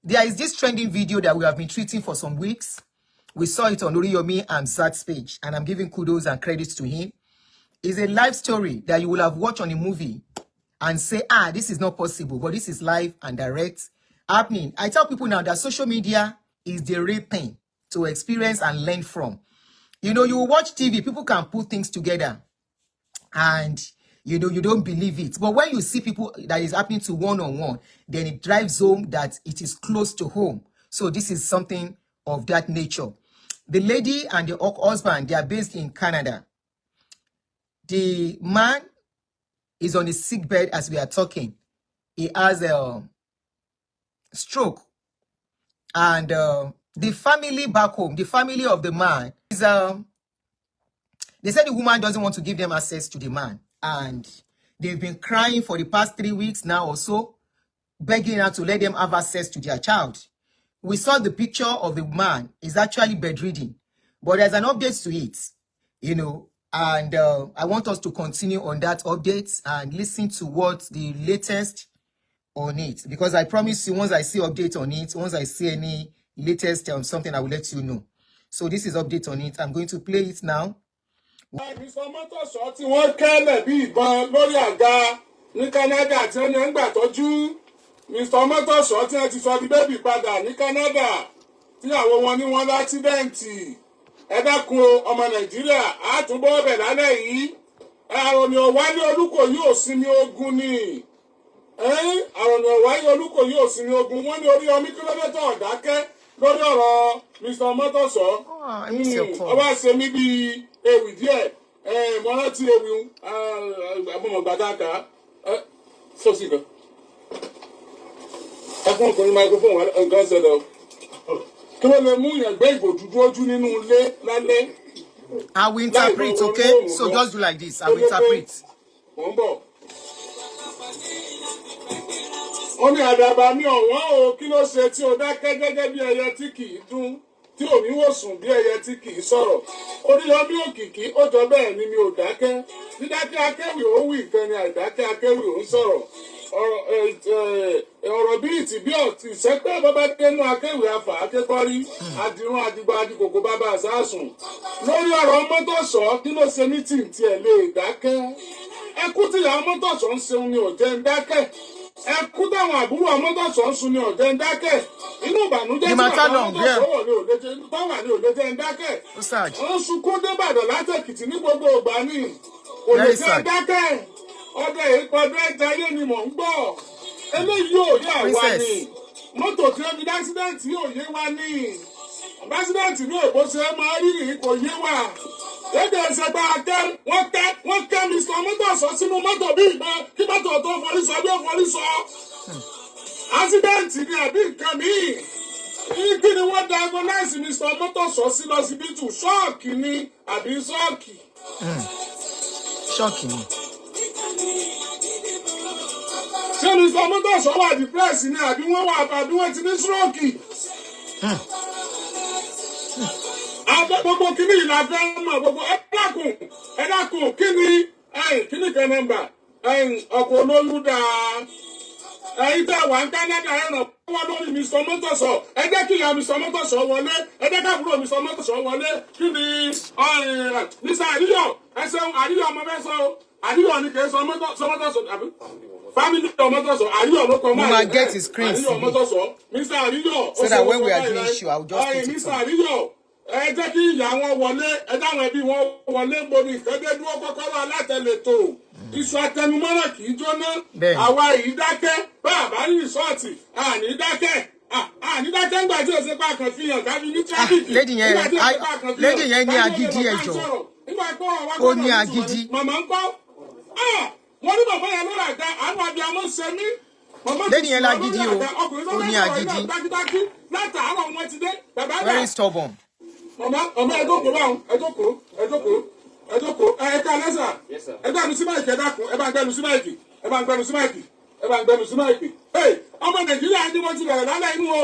There is this trending video that we have been treating for some weeks. We saw it on Oriyomi Hamzat's page, and I'm giving kudos and credits to him. It's a live story that you will have watched on a movie and say, this is not possible, but this is live and direct happening. I tell people now that social media is the real thing to experience and learn from. You know, you watch TV, people can put things together and, you know, you don't believe it. But when you see people that is happening to one-on-one, then it drives home that it is close to home. So this is something of that nature. The lady and the husband, they are based in Canada. The man is on his sick bed as we are talking. He has a stroke. And the family back home, the family of the man, is they said the woman doesn't want to give them access to the man. And they've been crying for the past 3 weeks now or so, begging her to let them have access to their child. We saw the picture of the man. He's actually bedridden. But there's an update to it, you know. And I want us to continue on that update and listen to what the latest on it. Because I promise you, once I see update on it, once I see any latest something, I will let you know. So this is update on it. I'm going to play it now. Mr. Motosho tí wọ́n kẹ́lẹ̀ bí ìbọn lórí àga ní Canada tí wọ́n ń gbà tọ́jú. Mr. Motosho tí wọ́n ti sọ di bébì padà ní Canada tí àwọn wọn ní wọ́n láksidẹ̀ǹtì. Ẹ dákun ọmọ Nàìjíríà á túbọ̀ bẹ̀ lálẹ́ yìí. Àròní ọ̀wálé Olúkòyí ò sinmi ogun ni. Àròní ọ̀wálé Olúkòyí ò sinmi ogun. Wọ́n ní Oriyomi kílódétọ̀ ọ̀dákẹ́ lórí ọ̀rọ̀ Mr. Motosho. Ọba ṣe mí bíi ewì díẹ̀ mo rántí ewì àbọ̀mọ̀ gbàdáka sọ́sì kan. Ẹkún ọkùnrin microphone wà nǹkan ṣẹlẹ̀ o. Kí wọ́n lè mú yàn gbé ìgò dúdú ojú nínú ilé lálẹ́. I will interpret, okay? So just do like this. I will interpret. Wọ́n bọ̀. Wọ́n ní àdàbà ní ọ̀wọ́n o, kí ló ṣe tí o dákẹ́ gẹ́gẹ́ bí ẹyẹ tí kì í dún, tí ò ní wòsùn bí ẹyẹ tí kì í sọ̀rọ̀. Oriyomi òkìkí ó jọ bẹ́ẹ̀ ni mi ò dákẹ́. Dídákẹ́ akéwì ó wí ìfẹ́ ni àìdákẹ́ akéwì ó ń sọ̀rọ̀. Ọ̀rọ̀ bí ìtì bí ọ̀tí ìṣẹ́pẹ́ bàbá kẹ́nu akéwì afà akékọ́rí. Adirun adigba adikòkò bàbá àsásùn. Lórí ọ̀rọ̀ Motosho kí ló ṣe ní tìǹtì ẹ̀ lè dákẹ́. Ẹkú tìyà Motosho ń ṣeun ni ò jẹ́ ń dákẹ́. Ẹkú táwọn àbúrò Motosho ń sun ni ò jẹ́ ń dákẹ́. Inú ìbànújẹ́ tí àwọn Motosho wọ̀ ní òlejẹ́ ń dákẹ́. Wọ́n sunkún débàdàn látẹ̀kìtì ní gbogbo ìgbà ní. Kò lè jẹ́ ń dákẹ́. Ọdẹ ìpọ̀dọ̀ ẹja ayé ni mò ń gbọ́. Eléyìí yóò yé àwa ni. Mọ́tò tí ó fi dásídẹ̀ǹtì yóò yé wa ní. Dásídẹ̀ǹtì ní èbó ṣe máa rí rí kò yé wa. Lédè ẹsẹ̀ bá a kẹ́ wọ́n kẹ́ Mr. Motosho sínú mọ́tò bí ìbọn kí mọ́tò tó forí sọ bí ó forí sọ. Ásídẹ̀ǹtì ni àbí nǹkan míì. Kí ni wọ́n diagnose Mr. Motosho sí lọ́sibítù? Ṣọ́ọ̀kì ni àbí ṣọ́ọ̀kì? Ṣọ́ọ̀kì ni. Ṣé Mr. Motosho wà depressed ni àbí wọ́n ti ní stroke? Gbogbo kíní yìí la fẹ́ mọ̀ gbogbo ẹ dákun kíní kan nọ́mbà ọkọ̀ olólùdà tẹ́ wà ní Canada ràn wọ́n lórí Mr. Motosho ẹ jẹ́ kí ìyá Mr. Motosho wọlé ẹ jẹ́ káàbúrò Mr. Motosho wọlé kí ni Mr. Àríyọ̀ ẹsẹ̀ Àríyọ̀ ọmọ fẹ́ sọ Àríyọ̀ ni kì í sọ Motosho àbí family of Motosho Àríyọ̀ ló kọ́ máa get his screen Àríyọ̀ Motosho Mr. Àríyọ̀ so that when we are doing issue I will just put it Mr. Àríyọ̀ ẹ jẹ́ kí ìyá wọn wọlé ẹ dáwọn ẹbí wọn wọlé gbòmí ìkẹ́dẹ́ dúró Kokoro Alate lètò iṣu atẹnumọ́rọ̀ kì í jóná àwa yìí dákẹ́ bàbá ní rìsọ́ọ̀tì àní dákẹ́ ńgbà tí o ṣe pa kan fi hàn kábí ní tráfíkì lady yẹn ní agídí ẹjọ́ ó ní agídí. Màmá ń kọ́ wọ́n ní bàbá yẹn lórí àga àwọn abiyamọ ṣe mí. Lady yẹn lágídí o ó ní agídí. Látàárọ̀ wọn ti dé bàbá náà. Very stubborn. Mama, ẹjọ́kòó báwọn, ẹjọ́kòó, ẹ̀ka lẹ́sà, ẹgbẹ́ mi sí máìkì ẹ̀dákun, ẹ bá ń gbẹ́nu sí máìkì, ẹ bá ń gbẹ́nu sí máìkì. Ọmọ Nàìjíríà ní wọ́n ti bẹ̀rẹ̀ lálẹ́ inú o.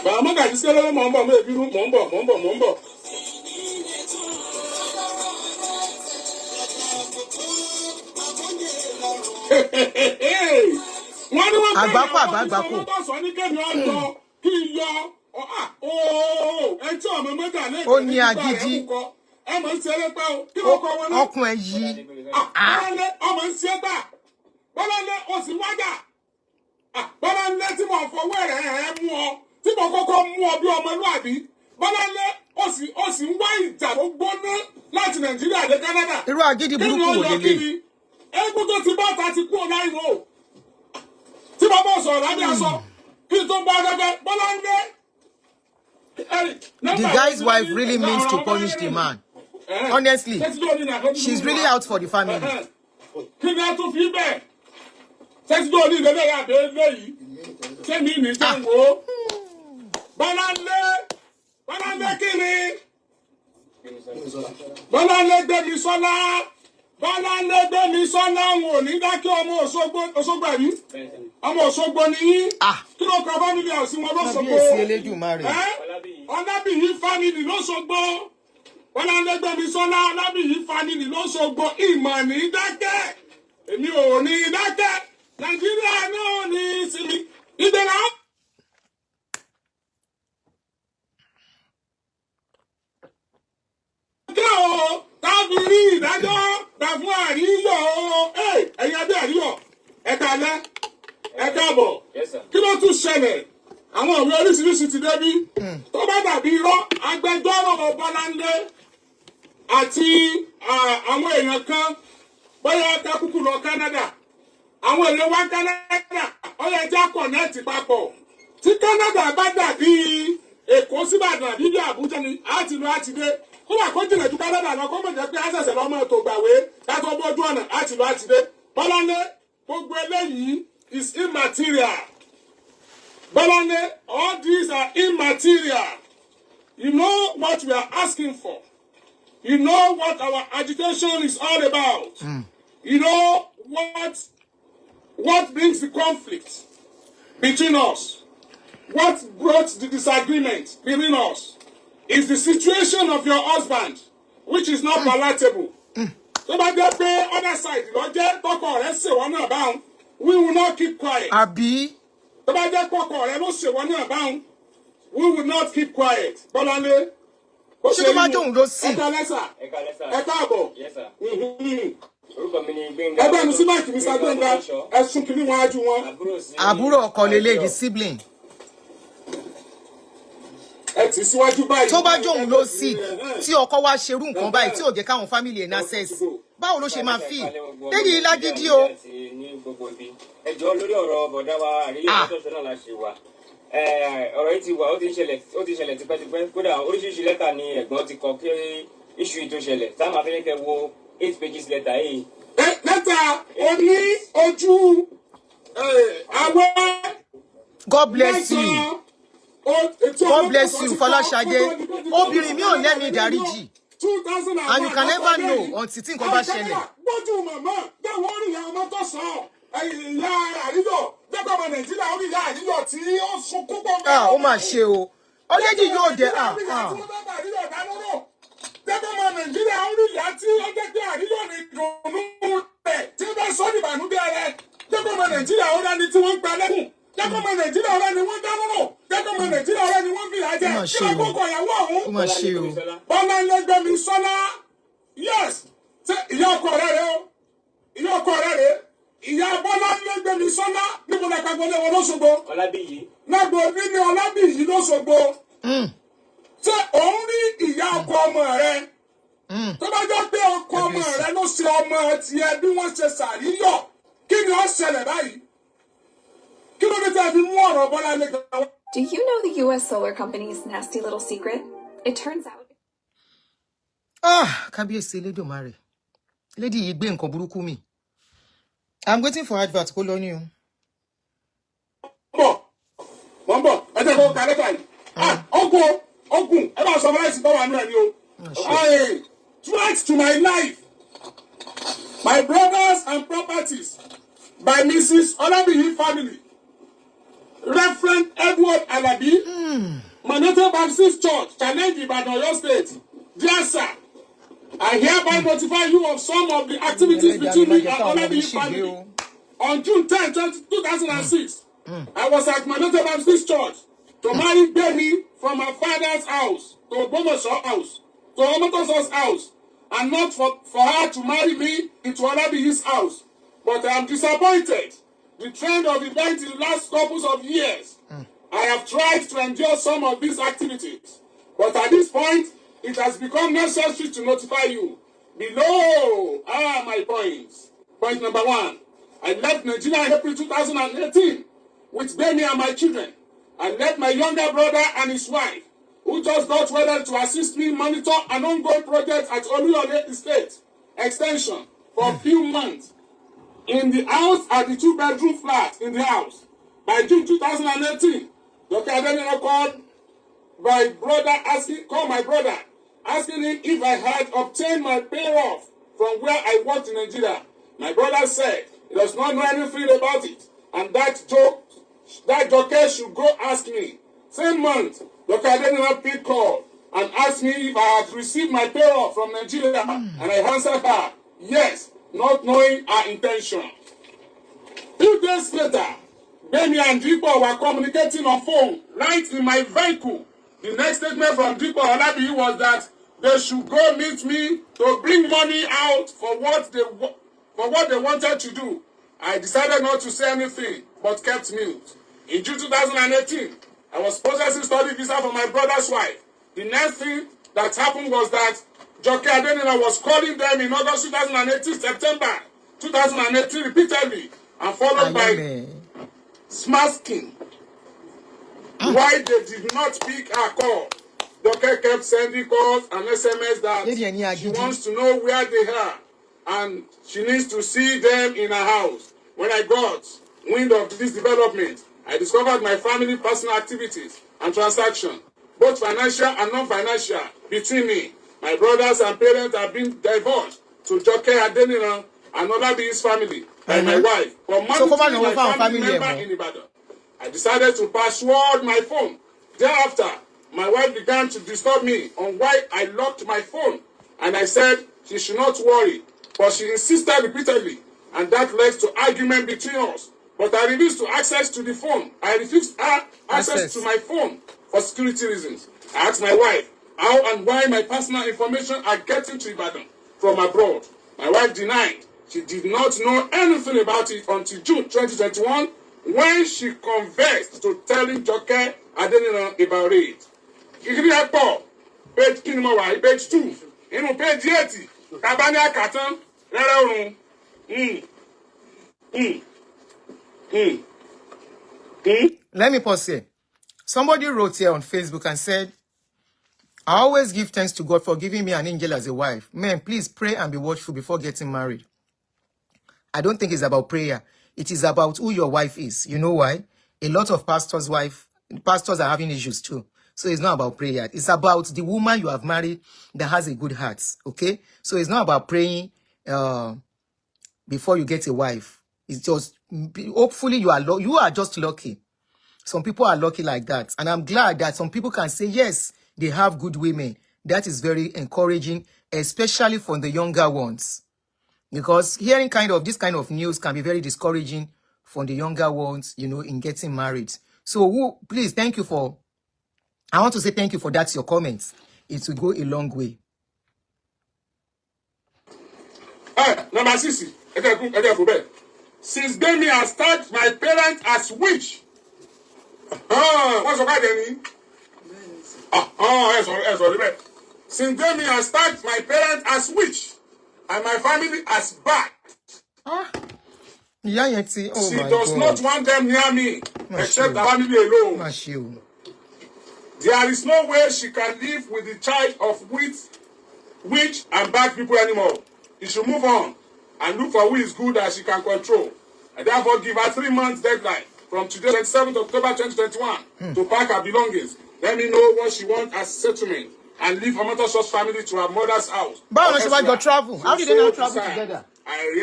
Bàbá mọ́gàjì sí ẹlẹ́wọ̀n mọ̀ ń bọ̀, mọ́ ìbínú, mọ̀ ń bọ̀. Wọ́n ní wọ́n gbé Àgbákò, ìyàwó àgbákò. ìṣòro tó sọ ní kẹ́mi ọ̀dọ́ kí n yọ ẹtí ọmọ mẹ́ta lẹ́gbẹ̀ẹ́ Ó ní agídí. Ẹ mọ̀ ń ṣeré pa o. Kí ló kọ wọn náà? Ọkùn ẹ̀ yí. Bọ́láńlé ọmọ ń ṣe gbà. Bọ́láńlé o sì wájà. Bọ́láńlé tí mo fọwọ́ rẹ̀ mú ọ. Tí mo kọ́kọ́ mú ọ bí ọmọlúàbí. Bọ́láńlé o sì ń wá ìjà tó gbóná láti Nàìjíríà dé Canada. Irú agídí burúkú wò lélẹ̀. Eégún tó ti bá ta ti kú ọ̀la ìwò. Tí mo bọ̀ sọ̀rọ̀ lábẹ́ aṣọ. Kí n tó bá gẹ́gẹ́ Bọ́láńlé. The guy's wife really means to punish the man. Honestly, she's really out for the family. Kí ni a tún fi bẹ́ẹ̀? Sẹ́tí tó ní ìdẹ́lẹ́ yà bẹ́ẹ̀ lẹ́yìn. Sẹ́mi ní sẹ́wọ̀. Bọ́láńlé kiri. Bọ́láńlé gbẹ̀mí sọ́lá. Bọ́láńlé gbẹ̀mí sọ́lá wọn ò ní dákẹ́ ọmọ Òṣogbo àbí. Ọmọ Òṣogbo ni yín. Kí ló kọ fámìlì ọ̀sìn wọn lọ́sọ̀gbọ́? Ọlábìyí fámìlì lọ́sọ̀gbọ́. Bọ́láńlé gbẹ̀mí sọ́lá Ọlábìyí fámìlì lọ́sọ̀gbọ́. Ìmọ̀ ní dákẹ́. Èmi ò ní dákẹ́. Nàìjíríà náà ní ìsinmi. Ìdènà. Tábí rí ìdájọ́ gbà fún àríyọ̀ ẹ̀yin abẹ́ àríyọ̀ ẹ̀ka alẹ́ ẹ̀ka àbọ̀ kí ló tún ṣẹlẹ̀ àwọn òwe oríṣiríṣi ti débí tó bá dàbí irọ́ agbẹjọ́rò Bọ́láńlé àti àwọn èèyàn kan bóyá kakúkú lọ Canada àwọn èèyàn wá Canada ọyọ ẹjẹ kọ̀nẹ́ẹ̀tì papọ̀ tí Canada bá dàbí Èkó síbàdàn àbí bí Àbújá ni àti lọ àti dé ó wà kó jìnà ju Canada lọ kó mọ̀ jẹ́ pé àṣẹ̀ṣẹ̀ lọ́mọ ètò ìgbàwé kátó bójú ọ̀nà àti lọ àti dé Bọ́láńlé gbogbo eléyìí is immaterial. Bọ́láńlé, all these are immaterial. You know what we are asking for. You know what our agitation is all about. You know what brings the conflict between us. What brought the disagreement between us is the situation of your husband, which is not palatable. Tó bá jẹ́ pé other side ló jẹ́ tọkọ rẹ̀ ṣe wọ́n náà báwọn, we will not keep quiet. Àbí. Tó bá jẹ́ tọkọ rẹ̀ ló ṣe wọ́n náà báwọn, we will not keep quiet. Bọ́láńlé. Ṣé tó bá jóun ló sì? Ẹ̀ka lẹ́sà. Ẹ̀ka àbọ̀. Ẹgbẹ́ mi sí máìkì mi Gbénga ẹ̀sùn kìíní wọn ájú wọn. Àbúrò ọkọ lélẹ̀ the sibling. Ẹ tì síwájú báyìí. Tó bá jóun ló sì tí ọkọ wá ṣerú nǹkan báyìí tí ò jẹ́ káwọn family ẹ̀ access. Báwo ló ṣe máa fi? Lẹ́yìn ilá gidi o. Ẹjọ́ lórí ọ̀rọ̀ bọ̀dá wa àríyá ìtọ́sọ náà la ṣe wà. Ọ̀rọ̀ yìí ti wà ó ti ṣẹlẹ̀ tipẹ́tipẹ́ kódà oríṣiríṣi lẹ́tà ni ẹ̀gbọ́n ti kọ kí iṣu yìí tó ṣẹlẹ̀ táwọn afẹ́lẹ́kẹ́ wo 8 pages lẹ́tà yìí. Lẹ́tà oní ojú àwọn. God bless you. God bless you, Fọláṣadé. Obìnrin mi ò lẹ́nu ìdáríjì. And you can never know until tí nǹkan bá ṣẹlẹ̀. Gbójú màmá dáwọ́ orí ìyá ọmọ tó sàn. Ìyá àríyọ̀ dẹ́gbẹ́ ọmọ Nàìjíríà orí ìyá àríyọ̀ tí ó sunkún pọ̀ mọ́. Ó mà ṣe o. Ọlẹ́jì yóò dé. Dẹ́gbẹ́ ọmọ Nàìjíríà orí ìyá tí ó dẹ́gbẹ́ àríyọ̀ ní ìdùnnú rẹ̀ tí ó bá sọ ní ìbànújẹ́ rẹ̀. Dẹ́gbẹ́ ọmọ Nàìjíríà ó dání tí wọ́n ń gba lẹ́kùn. Dẹ́gbẹ́ ọmọ Nàìjíríà ọ̀rẹ́ ni wọ́n dáná rò. Dẹ́gbẹ́ ọmọ Nàìjíríà ọ̀rẹ́ ni wọ́n fìyà jẹ. Kí ló kókò ìyàwó ọ̀hún? Ó mà ṣe o. Bọ́láńlé gbẹ̀mí sọ́lá. Yes. Ṣé ìyá ọkọ rẹ̀ rẹ̀ o? Ìyá ọkọ rẹ̀ rẹ̀. Ìyá Bọ́láńlé gbẹ̀mí sọ́lá níbo la gbàgbọ́ lé wọn lọ́sọ̀gbọ́? Ọlábìyí. Lágbo nínú Ọlábìyí lọ́sọ̀gbọ́. Ṣé òun rí ìyá ọkọ ọmọ rẹ̀? Tó bá jẹ́ pé ọkọ ọmọ rẹ̀ ló ṣe ọmọ tiẹ̀ bí wọ́n ṣe ṣàríyọ̀, kí ni ó ṣẹlẹ̀ báyìí? Do you know the U.S. solar company's nasty little secret? It turns out... Kábíyèsí Elédùmarè. Lady yìí gbé nǹkan burúkú mi. I'm waiting for advert kó lọ ní o. Wọ́n bọ̀, ẹ jẹ́ kó ka lẹ́tà yìí. Ogun, ẹ bá sọ fún ẹ̀sìn báwa náà ni o. Threat to my life, my brothers and properties by Mrs. Olabiyi family. Reverend Edward Alabi, Manhattan Baptist Church, Challenge Ibadan, Oyo State. Dear sir, I hereby notify you of some of the activities between me and Olabiyi family. On June 10, 2006, I was at my Notre Baptist church to marry Benny from her father's house to Bomo's house, to Omotoso's house, and not for her to marry me into Olabi's house. But I am disappointed. The trend of events in the last couple of years, I have tried to endure some of these activities. But at this point, it has become necessary to notify you. Below are my points. Point number 1. I left Nigeria in April 2018 with Benny and my children. I left my younger brother and his wife, who just got wedded, to assist me monitor an ongoing project at Oluyole Estate Extension for a few months. In the house at the 2-bedroom flat in the house. By June 2018, Dr. Adunni called my brother, asking him if I had obtained my payoff from where I worked in Nigeria. My brother said he does not know anything about it, and that Joker should go ask me. Same month, Dr. Adunni picked call and asked me if I had received my payoff from Nigeria, and I answered her, yes, not knowing her intention. 2 days later, Benny and Dripo were communicating on phone right in my vehicle. The next statement from Dripo Olabi was that they should go meet me to bring money out for what they wanted to do. I decided not to say anything, but kept mute. In June 2018, I was processing study visa for my brother's wife. The next thing that happened was that Joke Adunni was calling them in August 2018, September 2018 repeatedly, and followed by smasking. Why they did not pick her call? Joke kept sending calls and SMS that she wants to know where they are and she needs to see them in her house. When I got wind of this development, I discovered my family personal activities and transactions, both financial and non-financial, between me. My brothers and parents have been divulged to Joke Adunni and Olabi's family by my wife for monitoring my family member in Ibadan. I decided to password my phone. Thereafter, my wife began to disturb me on why I locked my phone, and I said she should not worry, but she insisted repeatedly, and that led to argument between us. But I refused to access to the phone. I refused access to my phone for security reasons. I asked my wife how and why my personal information are getting to Ibadan from abroad. My wife denied. She did not know anything about it until June 2021, when she confessed to telling Joke Adunni about it. Ìkíni ẹ̀pọ̀ page kí ni mo wà page 2 inú page 80 tabani akatan rẹ́rẹ́ orun. Let me pause here. Somebody wrote here on Facebook and said, I always give thanks to God for giving me an angel as a wife. Men, please pray and be watchful before getting married. I don't think it's about prayer. It is about who your wife is. You know why? A lot of pastors' are having issues too. So it's not about prayer. It's about the woman you have married that has a good heart. Okay? So it's not about praying before you get a wife. It's just, hopefully you are just lucky. Some people are lucky like that. And I'm glad that some people can say, yes, they have good women. That is very encouraging, especially for the younger ones. Because hearing this kind of news can be very discouraging for the younger ones, in getting married. So please, I want to say thank you for that, your comments. It will go a long way. Number 6. Since then, I start my parents as witch. What's about any? Sorry. Since then, I start my parents as witch, and my family as bad. She does not want them near me, except the family alone. There is no way she can live with the charge of witch and bad people anymore. She should move on and look for who is good that she can control. I therefore give her 3 months deadline from today, 27th October 2021, to pack her belongings. Let me know what she wants as settlement and leave her mother's family to her mother's house. But how about travel? How did they not travel together? I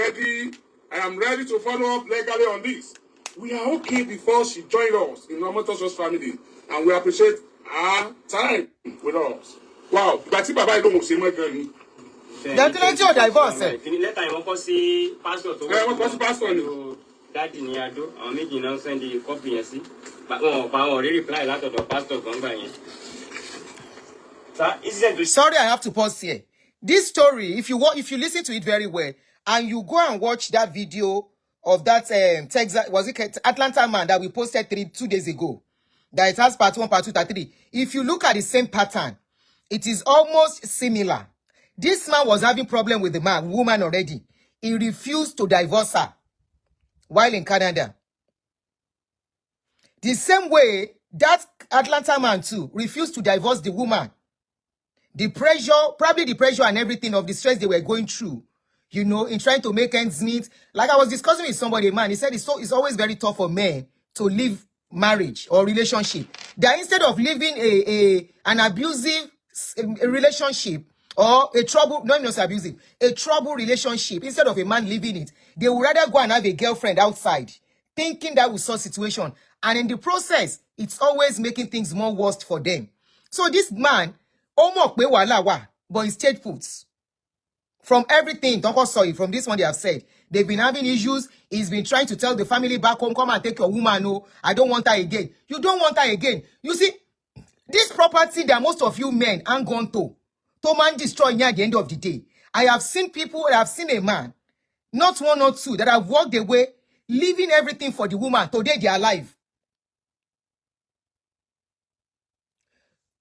am ready to follow up legally on this. We are okay before she joined us in her mother's family, and we appreciate her time with us. Wow, but if Baba don't say my girl. That's your divorce. Let I want to see pastor. I want to see pastor. Daddy ni Ado, àwọn méjì náà send the copy yẹn sí. But wọn reply látọ̀dọ̀ pastor gbọ̀ngbà yẹn. Sorry, I have to pause here. This story, if you listen to it very well, and you go and watch that video of that Texas, was it Atlanta man that we posted 2 days ago, that it has part 1, part 2, part 3. If you look at the same pattern, it is almost similar. This man was having problem with the woman already. He refused to divorce her while in Canada. The same way, that Atlanta man too refused to divorce the woman. The pressure, probably the pressure and everything of the stress they were going through, you know, in trying to make ends meet. Like I was discussing with somebody, man, he said it's always very tough for men to leave marriage or relationship. That instead of living an abusive relationship or a trouble, not abusive, a trouble relationship, instead of a man leaving it, they would rather go and have a girlfriend outside, thinking that will solve situation. And in the process, it's always making things more worse for them. So this man, but he stayed put. From everything, from this one they have said, they've been having issues. He's been trying to tell the family back home, come and take your woman. No, I don't want her again. You don't want her again. You see, this property that most of you men aren't gone to man destroy at the end of the day. I have seen people, I have seen a man, not one or two, that have walked away, leaving everything for the woman. Today they are alive.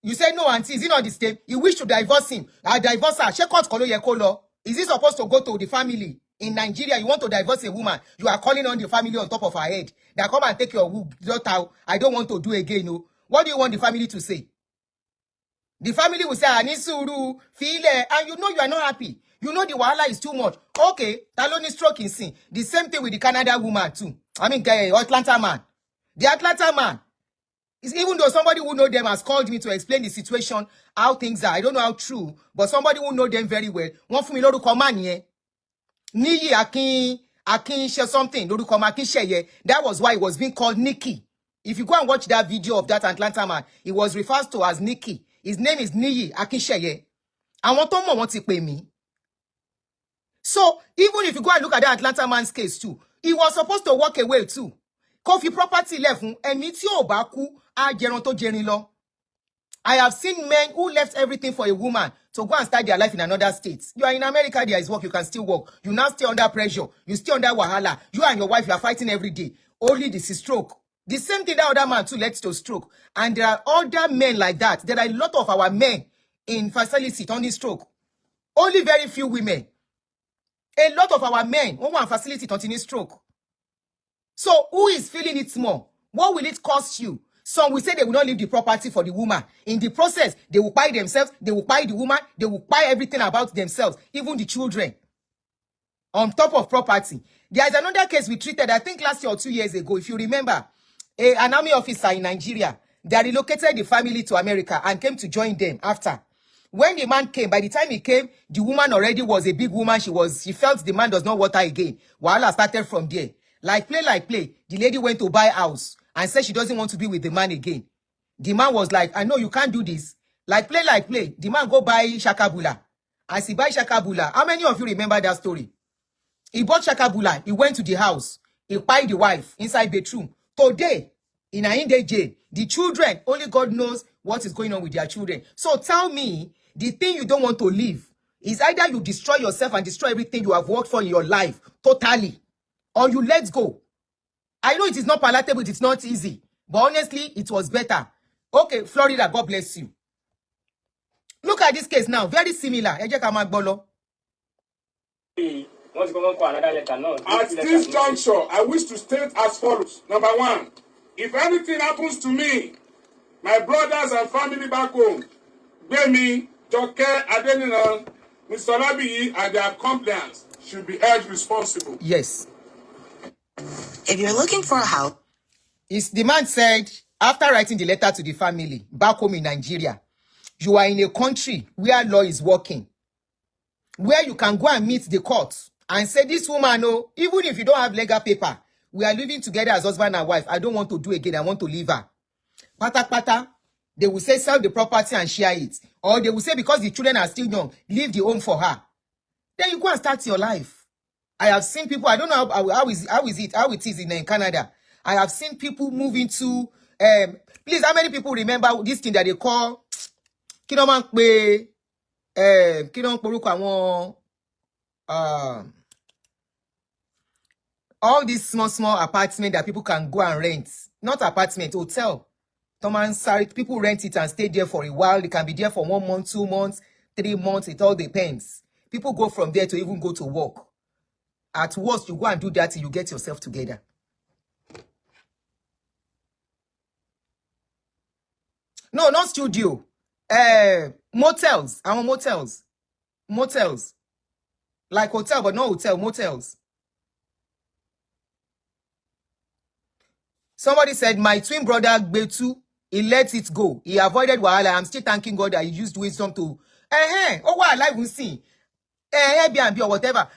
You say, no, auntie, is it not the same? You wish to divorce him. I divorce her. Is it supposed to go to the family? In Nigeria, you want to divorce a woman. You are calling on the family on top of her head. That come and take your daughter. I don't want to do again. No. What do you want the family to say? The family will say, Anisuru, feel it. And you know you are not happy. You know the wahala is too much. Okay, Taloni stroke in sin. The same thing with the Canada woman too. I mean, Atlanta man. The Atlanta man. Even though somebody who know them has called me to explain the situation, how things are. I don't know how true, but somebody who know them very well. One for me, Lord, come on, yeah. Niyi Akin share something. Lord, come Akin share, yeah. That was why it was being called Nikki. If you go and watch that video of that Atlanta man, it was referred to as Nikki. His name is Niyi Akin share, yeah. I want to pay me. So even if you go and look at that Atlanta man's case too, he was supposed to walk away too. Coffee property left and meet your baku. I have seen men who left everything for a woman to go and start their life in another state. You are in America, there is work, you can still work. You now stay under pressure. You stay under wahala. You and your wife, you are fighting every day. Only this is stroke. The same thing that other man too led to stroke. And there are other men like that. There are a lot of our men in facility on this stroke. Only very few women. A lot of our men who want facility on this stroke. So who is feeling it more? What will it cost you? Some will say they will not leave the property for the woman. In the process, they will buy themselves, they will buy the woman, they will buy everything about themselves, even the children. On top of property. There is another case we treated, I think last year or 2 years ago, if you remember, an army officer in Nigeria that relocated the family to America and came to join them after. When the man came, by the time he came, the woman already was a big woman. She felt the man does not want her again. Wahala started from there. Like play, the lady went to buy a house and said she doesn't want to be with the man again. The man was like, I know you can't do this. Like play. The man go buy Shakabula. As he buy Shakabula, how many of you remember that story? He bought Shakabula. He went to the house. He buy the wife inside bedroom. Today, in Ainde jail, the children, only God knows what is going on with their children. So tell me, the thing you don't want to leave is either you destroy yourself and destroy everything you have worked for in your life, totally, or you let go. I know it is not palatable, it's not easy. But honestly, it was better. Okay, Florida, God bless you. Look at this case now. Very similar. At this juncture, I wish to state as follows. Number one, if anything happens to me, my brothers and family back home, Bemi, Joke, Adenina, Mr. Labi, and their compliance should be held responsible. Yes. If you're looking for a house, the man said, after writing the letter to the family back home in Nigeria, you are in a country where law is working, where you can go and meet the court and say, this woman, no, even if you don't have legal paper, we are living together as husband and wife. I don't want to do again. I want to leave her. Pata. They will say, sell the property and share it. Or they will say, because the children are still young, leave the home for her. Then you go and start your life. I have seen people, I don't know how it is in Canada. I have seen people move into, please, how many people remember this thing that they call, all these small apartments that people can go and rent. Not apartment, hotel. People rent it and stay there for a while. They can be there for 1 month, 2 months, 3 months. It all depends. People go from there to even go to work. At worst, you go and do that till you get yourself together. No, not studio. Motels. Our motels. Motels. Like hotel, but not hotel, motels. Somebody said, my twin brother, Betu, he let it go. He avoided wahala. I'm still thanking God that he used wisdom to... Oh, what I will see. Airbnb or whatever.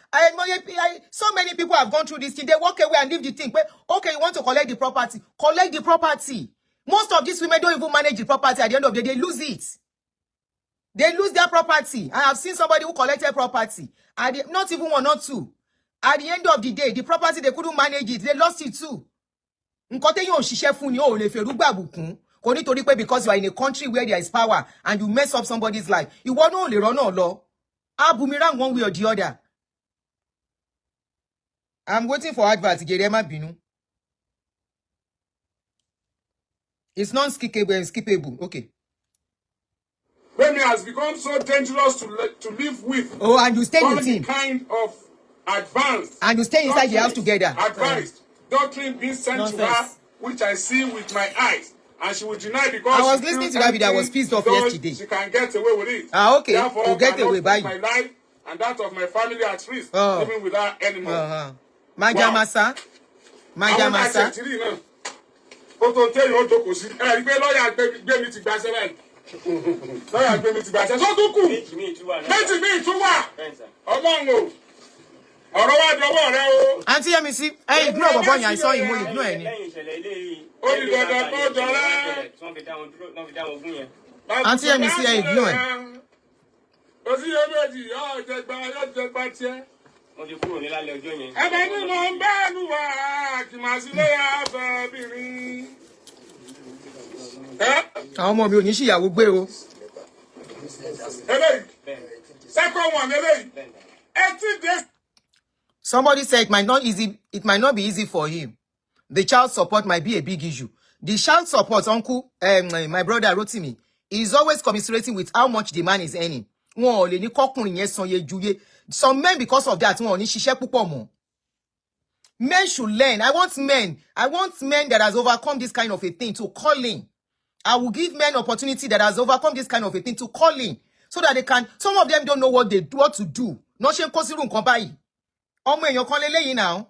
So many people have gone through this thing. They walk away and leave the thing. But, okay, you want to collect the property. Collect the property. Most of these women don't even manage the property. At the end of the day, they lose it. They lose their property. I have seen somebody who collected property. Not even 1 or 2. At the end of the day, the property, they couldn't manage it. They lost it too. Because you are in a country where there is power and you mess up somebody's life. You won't only run all law. Boomerang one way or the other. I'm waiting for adverts. It's non-skippable and skippable. Okay. Women has become so dangerous to live with. Oh, and you stay with him. Kind of advanced. And you stay inside the house together. Advised. Doctrine being sent to her, which I see with my eyes. And she will deny because I was listening to that video. I was pissed off yesterday. She can get away with it. Okay. Therefore, get away by my life and that of my family at risk, living without anymore. Majamasa. Majamasa. Ó tó tell you to sí. Ẹ gbé lawyer gbé mi ti gba se báyìí. Lawyer gbé mi ti gba se. So tún kù. Méjì mi tún wà. Ọlọ́run o. Ọ̀rọ̀ wa dọwọ́ rẹ o. Aunty Yemisi, ignore bàbá yẹn, I saw him ignore ẹni. Ó ní dandan kó jọra. Aunty Yemisi, ignore ẹ. Ó sì yẹ méjì, yóò jẹ gba tiẹ̀. Wọ́n ti kúrò ní lálẹ́ ọjọ́ yẹn. Ẹ̀bẹ̀ ni mo ń bá ẹnu wá kì máa sí lóyè àbẹ̀bìnrin. Àwọn ọmọ mi ò ní ṣìyàwó gbé o. Eléyìí, second one eléyìí, 80 days. Somebody said it might not be easy for him. The child support might be a big issue. The child support, uncle, my brother wrote to me, is always commiserating with how much the man is earning. Some men, because of that, men should learn. I want men that has overcome this kind of a thing to call in. I will give men opportunity that has overcome this kind of a thing to call in, so that they can. Some of them don't know what to do. No shame now.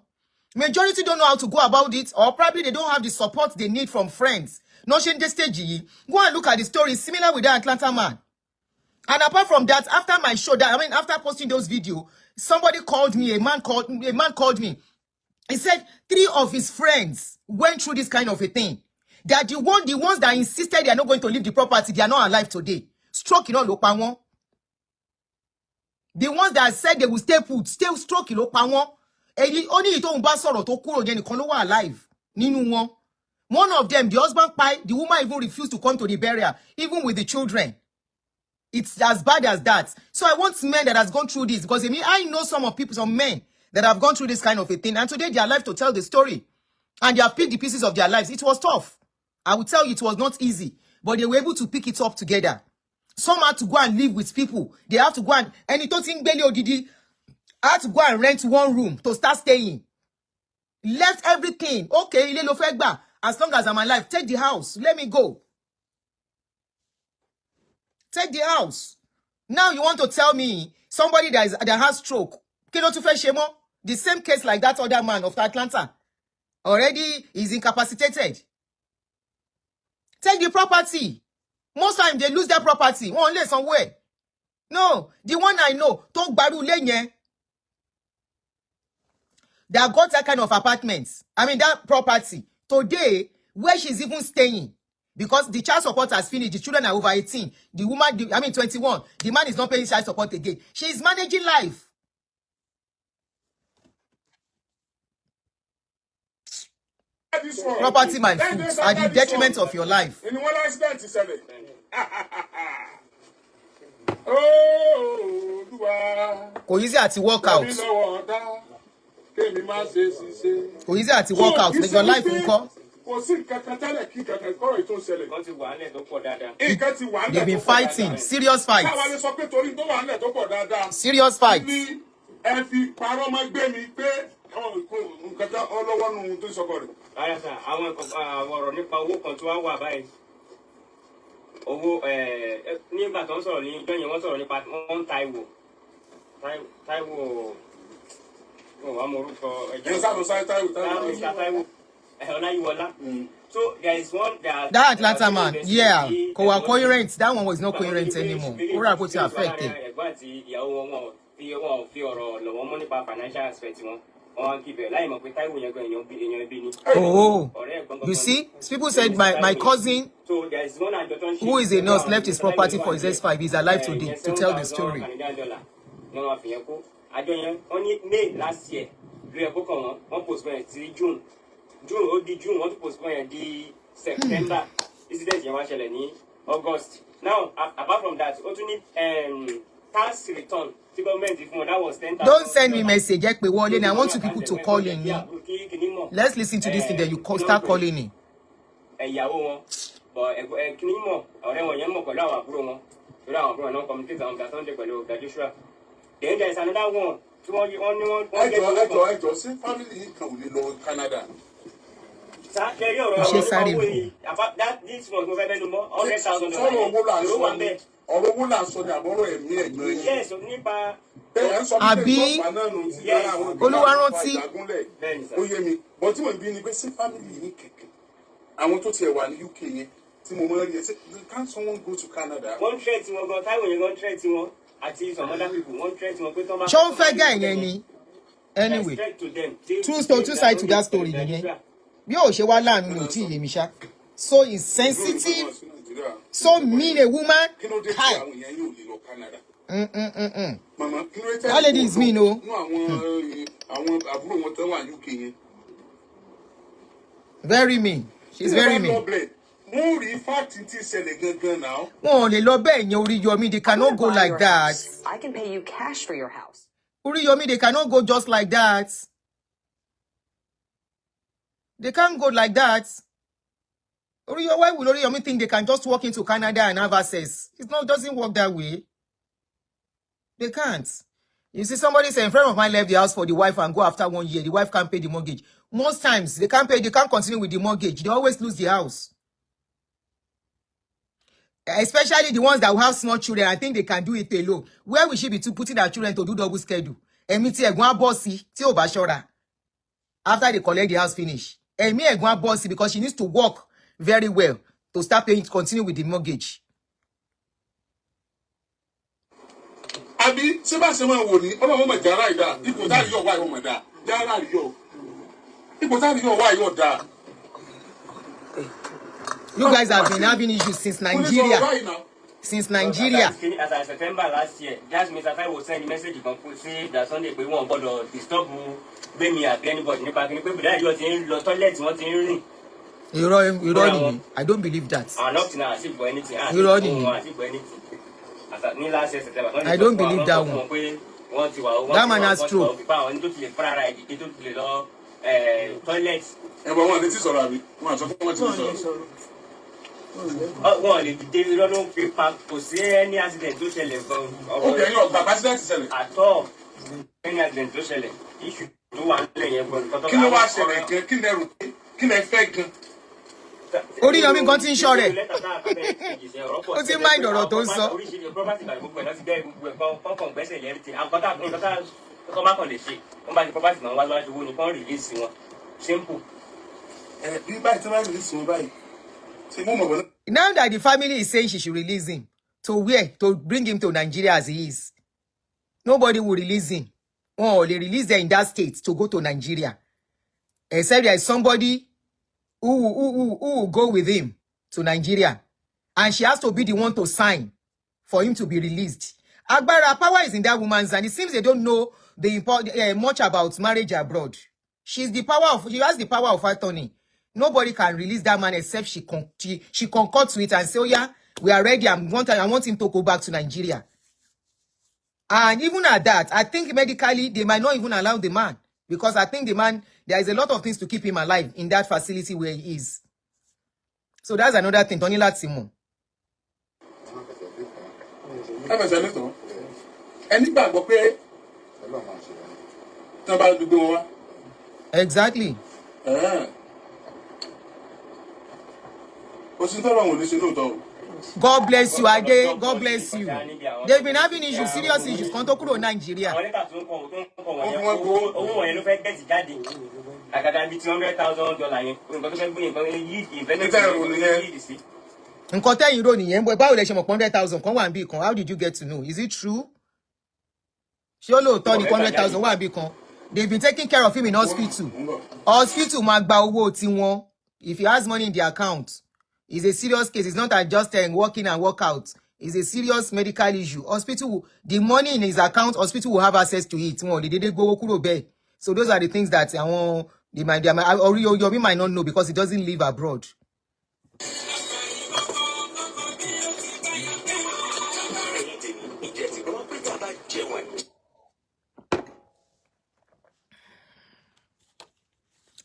Majority don't know how to go about it, or probably they don't have the support they need from friends. No shame stage. Go and look at the story similar with that Atlanta man. And apart from that, after my show, after posting those videos, somebody called me, a man called me. He said 3 of his friends went through this kind of a thing. That the ones that insisted they are not going to leave the property, they are not alive today. Stroke, The ones that said they will stay put, still stroke, only it don't pass or to kuro again, alive. One of them, the husband, the woman even refused to come to the burial, even with the children. It's as bad as that. So I want men that has gone through this, because I know some men that have gone through this kind of a thing, and today they are alive to tell the story. And they have picked the pieces of their lives. It was tough. I will tell you, it was not easy, but they were able to pick it up together. Some had to go and live with people. They have to go and it don't think Belly Odidi had to go and rent 1 room to start staying. Left everything. Okay, as long as I'm alive, take the house. Let me go. Take the house. Now you want to tell me somebody that has stroke, the same case like that other man of Atlanta, already is incapacitated. Take the property. Most times they lose their property. One lay somewhere. No, the one I know, talk baru lenye. They have got that kind of apartments. That property. Today, where she's even staying, because the child support has finished, the children are over 18. The woman, 21. The man is not paying child support again. She is managing life. this one. Property my foot at the detriment of your life. In one accident, he said it. Oh, Kò easy àti work out. Kò easy àti work out. Make your life ńkọ́. They've been fighting. Serious fights. Serious fights. Owó nígbà tó ń sọ̀rọ̀ ní ìjọ yẹn wọ́n sọ̀rọ̀ nípa wọ́n Táíwò wà mọ orúkọ Táíwò Ọláyíwọlá. So there is one that Atlanta man, yeah, coherent. That one was not coherent anymore. Ora put you affected. Ẹ̀gbọ́n àti ìyàwó wọn fi ọ̀rọ̀ lọ̀ wọ́n mọ́ nípa financial aspect wọn. Oh, you see, people said my cousin, who is a nurse, left his property for his S5. He's alive today to tell the story. Only May last year, one postponed June, one postponed September. This is August. Now, apart from that, only tax return. Don't send me message. I want you people to call in. Let's listen to this thing, then you start calling in. Then there is another one. Canada. About that, this was yes, Abi Oluwaranti. But you be in the family. I want to tell one UK. Can't someone go to Canada? One trade to go Taiwan, you want trade to I see some other people. One trade to go. Show anyway. Two side to that story. So insensitive, so mean a woman. That lady is mean, no. Very mean. She's very mean. Oh, Oriyomi, they cannot go like that. I can pay you cash for your house. Oriyomi, they cannot go just like that. They can't go like that. Why would Oriyomi think they can just walk into Canada and have access? It doesn't work that way. They can't. You see, somebody say, a friend of mine left the house for the wife and go after 1 year. The wife can't pay the mortgage. Most times, they can't pay, they can't continue with the mortgage. They always lose the house. Especially the ones that will have small children. I think they can do it alone. Where will she be putting her children to do double schedule? After they collect the house finish. Because she needs to work very well to start paying, to continue with the mortgage. Abi, Sebastian Woni, Mama Jara, people that your wife, woman, that Jara, yo. People that your wife, you're that. You guys have been having issues since Nigeria. Since Nigeria. As September last year, just Mr. Tai was sending a message you can say that Sunday we won't bother disturb me at anybody. I don't believe that. I'm not going to ask for anything. I don't believe that one. That man has true. Toilets. Any accident to sell okay, no, the accident is at all. Any accident to sell it. If you do one thing, Oriyomi got insurance. What's in mind or don't so? Simple. Now that the family is saying she should release him, to where? To bring him to Nigeria as he is. Nobody will release him. Oh, they release them in that state to go to Nigeria. Except there is somebody who will go with him to Nigeria. And she has to be the one to sign for him to be released. Agbara, power is in that woman's hand. It seems they don't know much about marriage abroad. She has the power of attorney. Nobody can release that man except she concurred to it and say, oh yeah, we are ready. I want him to go back to Nigeria. And even at that, I think medically, they might not even allow the man. Because I think the man, there is a lot of things to keep him alive in that facility where he is. So that's another thing. Tony Latsimo. Exactly. God bless you, Ade. God bless you. They've been having issues, serious issues. Kokoro Nigeria. How did you get to know? Is it true? They've been taking care of him in hospital. Hospital magba owo tiwon. If he has money in the account, it's a serious case. It's not just work in and work out. It's a serious medical issue. Hospital, the money in his account, hospital will have access to it. So those are the things that Oriyomi might not know because he doesn't live abroad.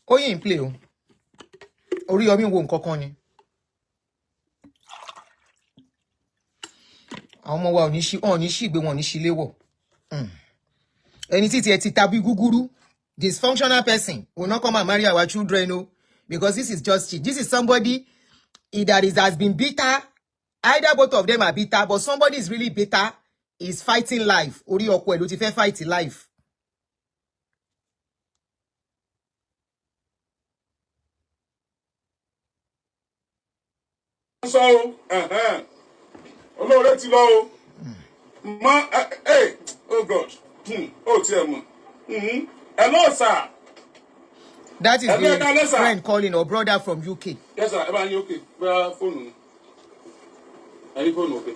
Oh, you in play. Oriyomi wo nǹkan kan ni. Àwọn ọmọ wa ò ní ṣìgbé wọn ní ṣíléwọ̀. Ẹni tí tiẹ̀ ti tàbí gúgúrú, dysfunctional person will not come and marry our children, no, because this is just cheat. This is somebody that has been bitter. Either both of them are bitter, but somebody is really bitter, is fighting life. Orí ọkọ ẹ̀ ló ti fẹ́ fight life. So, Olóore ti lọ o. Oh God. Oh, TM. Hello, sir. That is the friend calling or brother from UK. Yes, sir. Everybody UK. Phone. Any phone okay?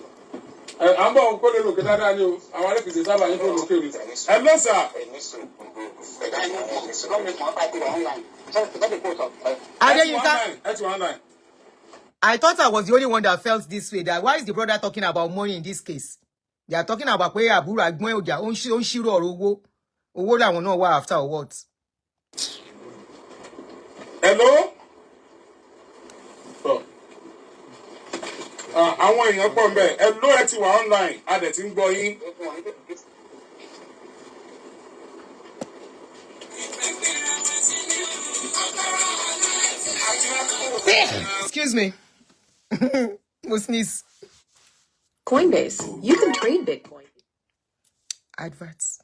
I'm going to look at that. I want to see somebody phone okay. Hello, sir. I thought I was the only one that felt this way. That why is the brother talking about money in this case? They are talking about where Abura Agboy their own shiro or owo la won know what after or what. Hello? Àwọn èèyàn pọ̀ ńbẹ̀. Hello, ẹ ti wà online. A dẹ̀ ti ń gbọ́ yín. Excuse me. Sneeze. Coinbase, you can trade Bitcoin. Adverts.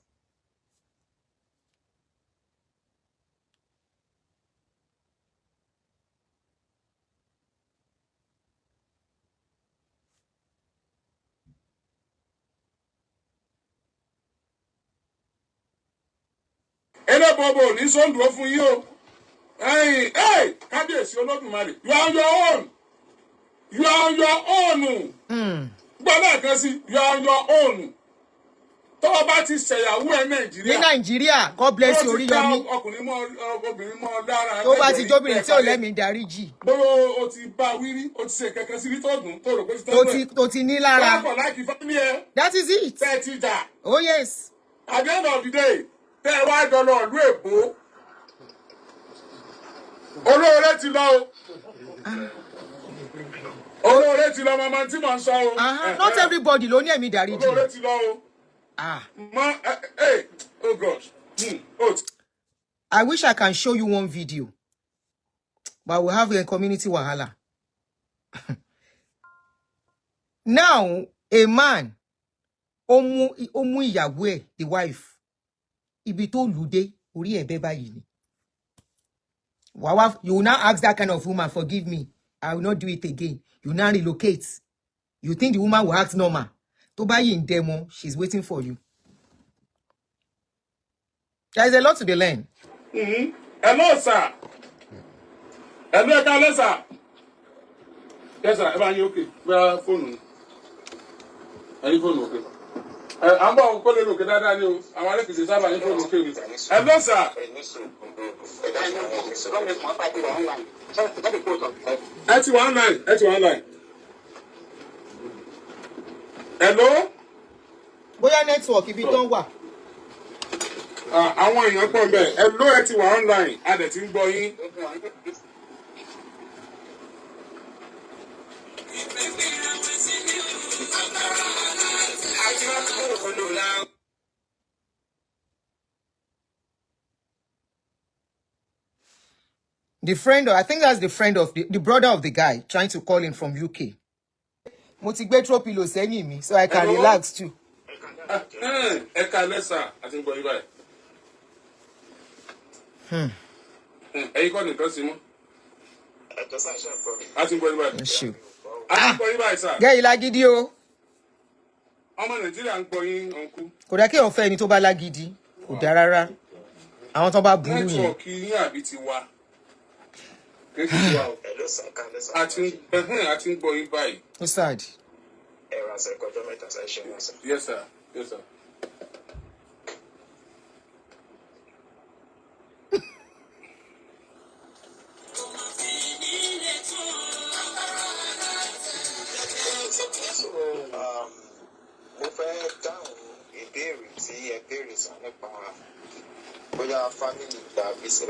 Bobo ní sọ́ndùn fún yín o. Hey, kábíyèsí Olódùmarè. You are on your own. You are on your own. Gbọ́dọ̀ kan sí, you are on your own. Tó o bá ti ṣẹ̀yàwó ẹ̀ Nàìjíríà. Ní Nàìjíríà, God bless you, Oriyomi. Ọkùnrin mọ́ obìnrin mọ́ lára. Tó bá ti jóbìnrin tí ò lẹ́mìí dáríjì. Bó o ti bá wírí, o ti ṣe kẹ̀kẹ́ sí rí tó dùn, tó rò pé tó dùn. Tó ti ní lára. That is it. Bẹ́ẹ̀ ti jà. Oh yes. At the end of the day, tẹ́ ẹ wá dọ́lọ́ ìlú Èkó. Olóore ti lọ o. Olóore ti lọ mama tí mo ń sọ o. Not everybody ló ní ẹ̀mí dáríjì. Olóore ti lọ o. Oh God. I wish I can show you one video, but we have a community wahala. Now, a man, omu ìyàwó ẹ̀, the wife, ibi tó lùdé, orí ẹ̀ bẹ́ báyìí ni. You will now ask that kind of woman, forgive me, I will not do it again. You now relocate. You think the woman will act normal? To buy in demo, she's waiting for you. There is a lot to be learned. Hello, sir. Hello, sir. Yes, sir. Everybody okay? Where phone? Any phone okay? I'm about to look at that. I want to say something. Hello, sir. That's one line. Hello. Bóyá network ibi tó ń wà. Àwọn èèyàn pọ̀ bẹ́ẹ̀. Hello, ẹ ti wà online. A dẹ̀ ti ń gbọ́ yín. The friend, I think that's the friend of the brother of the guy trying to call in from UK. Mo ti gbé throw pillow sẹ́yìn mi, so I can relax too. Ẹ kálẹ́ sà, a ti ń gbọ́ yín báyìí. Ẹ̀yin kọ́ nìkan sí mọ́. A ti ń gbọ́ yín báyìí. Ṣé. A ti ń gbọ́ yín báyìí sà. Gẹ́ ìlágídí o. Ọmọ Nàìjíríà ń gbọ́ yín ọ̀nkú. Kò dá kí èèyàn fẹ́ ẹni tó bá lágídí. Kò dá rárá. Àwọn tó bá burú yẹn. Nẹ́tíwọ̀kì yín àbí ti wá. A ti ń gbọ́ yín báyìí. Ó sad. Yes, sir. Yes, sir. Mo fẹ́ dáhùn ìbéèrè tí ẹ béèrè sàn nípa bóyá family gba visa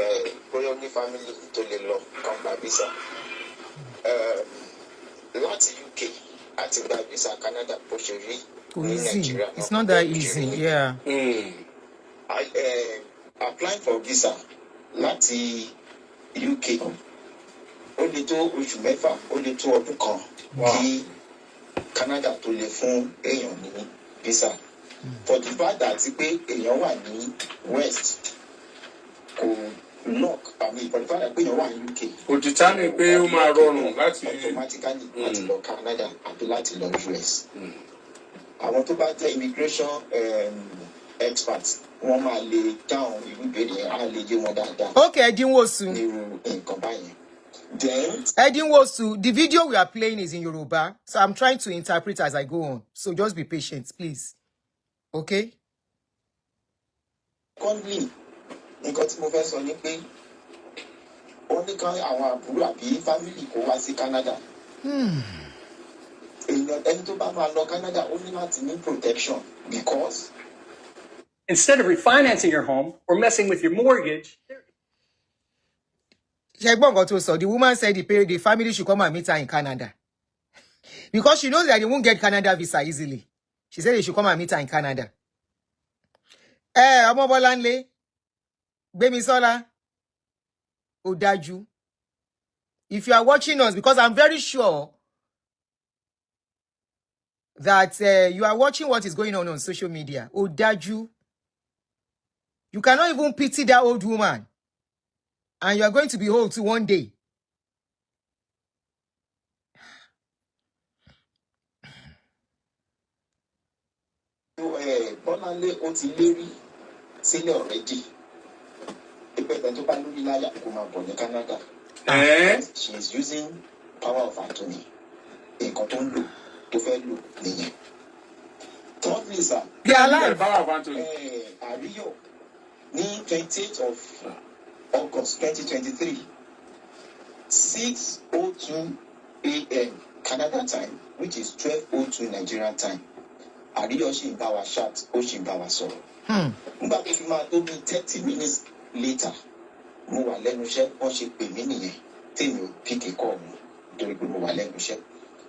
bóyá ó ní family tó lè lọ kan gba visa láti UK àti gba visa Canada bó ṣe rí ní Nigeria. It's not that easy, yeah. Applying for visa láti UK ó lè tó oṣù mẹ́fà ó lè tó ọdún kan kí Canada tó lè fún èèyàn ní visa. For the fact that pé èèyàn wà ní West kò lock for the fact that pé èèyàn wà ní UK. Kò determine pé ó máa rọrùn láti automatically láti lọ Canada àbí láti lọ US. Àwọn tó bá jẹ́ immigration experts wọ́n máa lè dáhùn irú ìbéèrè yẹn á lè yé wọn dáadáa. Okay, Edinwosu. Nírú nǹkan báyẹn. Then Edinwosu, the video we are playing is in Yoruba, so I'm trying to interpret as I go on. So just be patient, please. Okay? Secondly, nǹkan tí mo fẹ́ sọ ni pé ó ní kan àwọn àbúrò àbí family kó wá sí Canada. Ẹni tó bá máa lọ Canada ó ní láti ní protection because instead of refinancing your home or messing with your mortgage. The woman said the family should come and meet her in Canada. Because she knows that they won't get Canada visa easily. She said they should come and meet her in Canada. Aunty Bolanle, Gbemisola, Odaju. If you are watching us, because I'm very sure that you are watching what is going on social media. Odaju, you cannot even pity that old woman. And you are going to be old too one day. Bolanle ó ti lérí sílẹ̀ already. Ìpẹ̀tẹ̀ tó bá lórí láyà kó máa bọ̀ ní Canada. She is using power of attorney. Nǹkan tó ń lò tó fẹ́ lò nìyẹn. Thirdly, sir. They are alive. Power of attorney. Àríyọ̀ ní 28th of August 2023, 6:02 a.m. Canada time, which is 12:02 Nigerian time. Àríyọ̀ ṣì ń bá wa chat, ó ṣì ń bá wa sọ̀rọ̀. Nígbà tó fi máa tó bí 30 minutes later, mo wà lẹ́nu iṣẹ́, wọ́n ṣe pè mí nìyẹn, tèmi ò píkì kọ́ mi torí pé mo wà lẹ́nu iṣẹ́.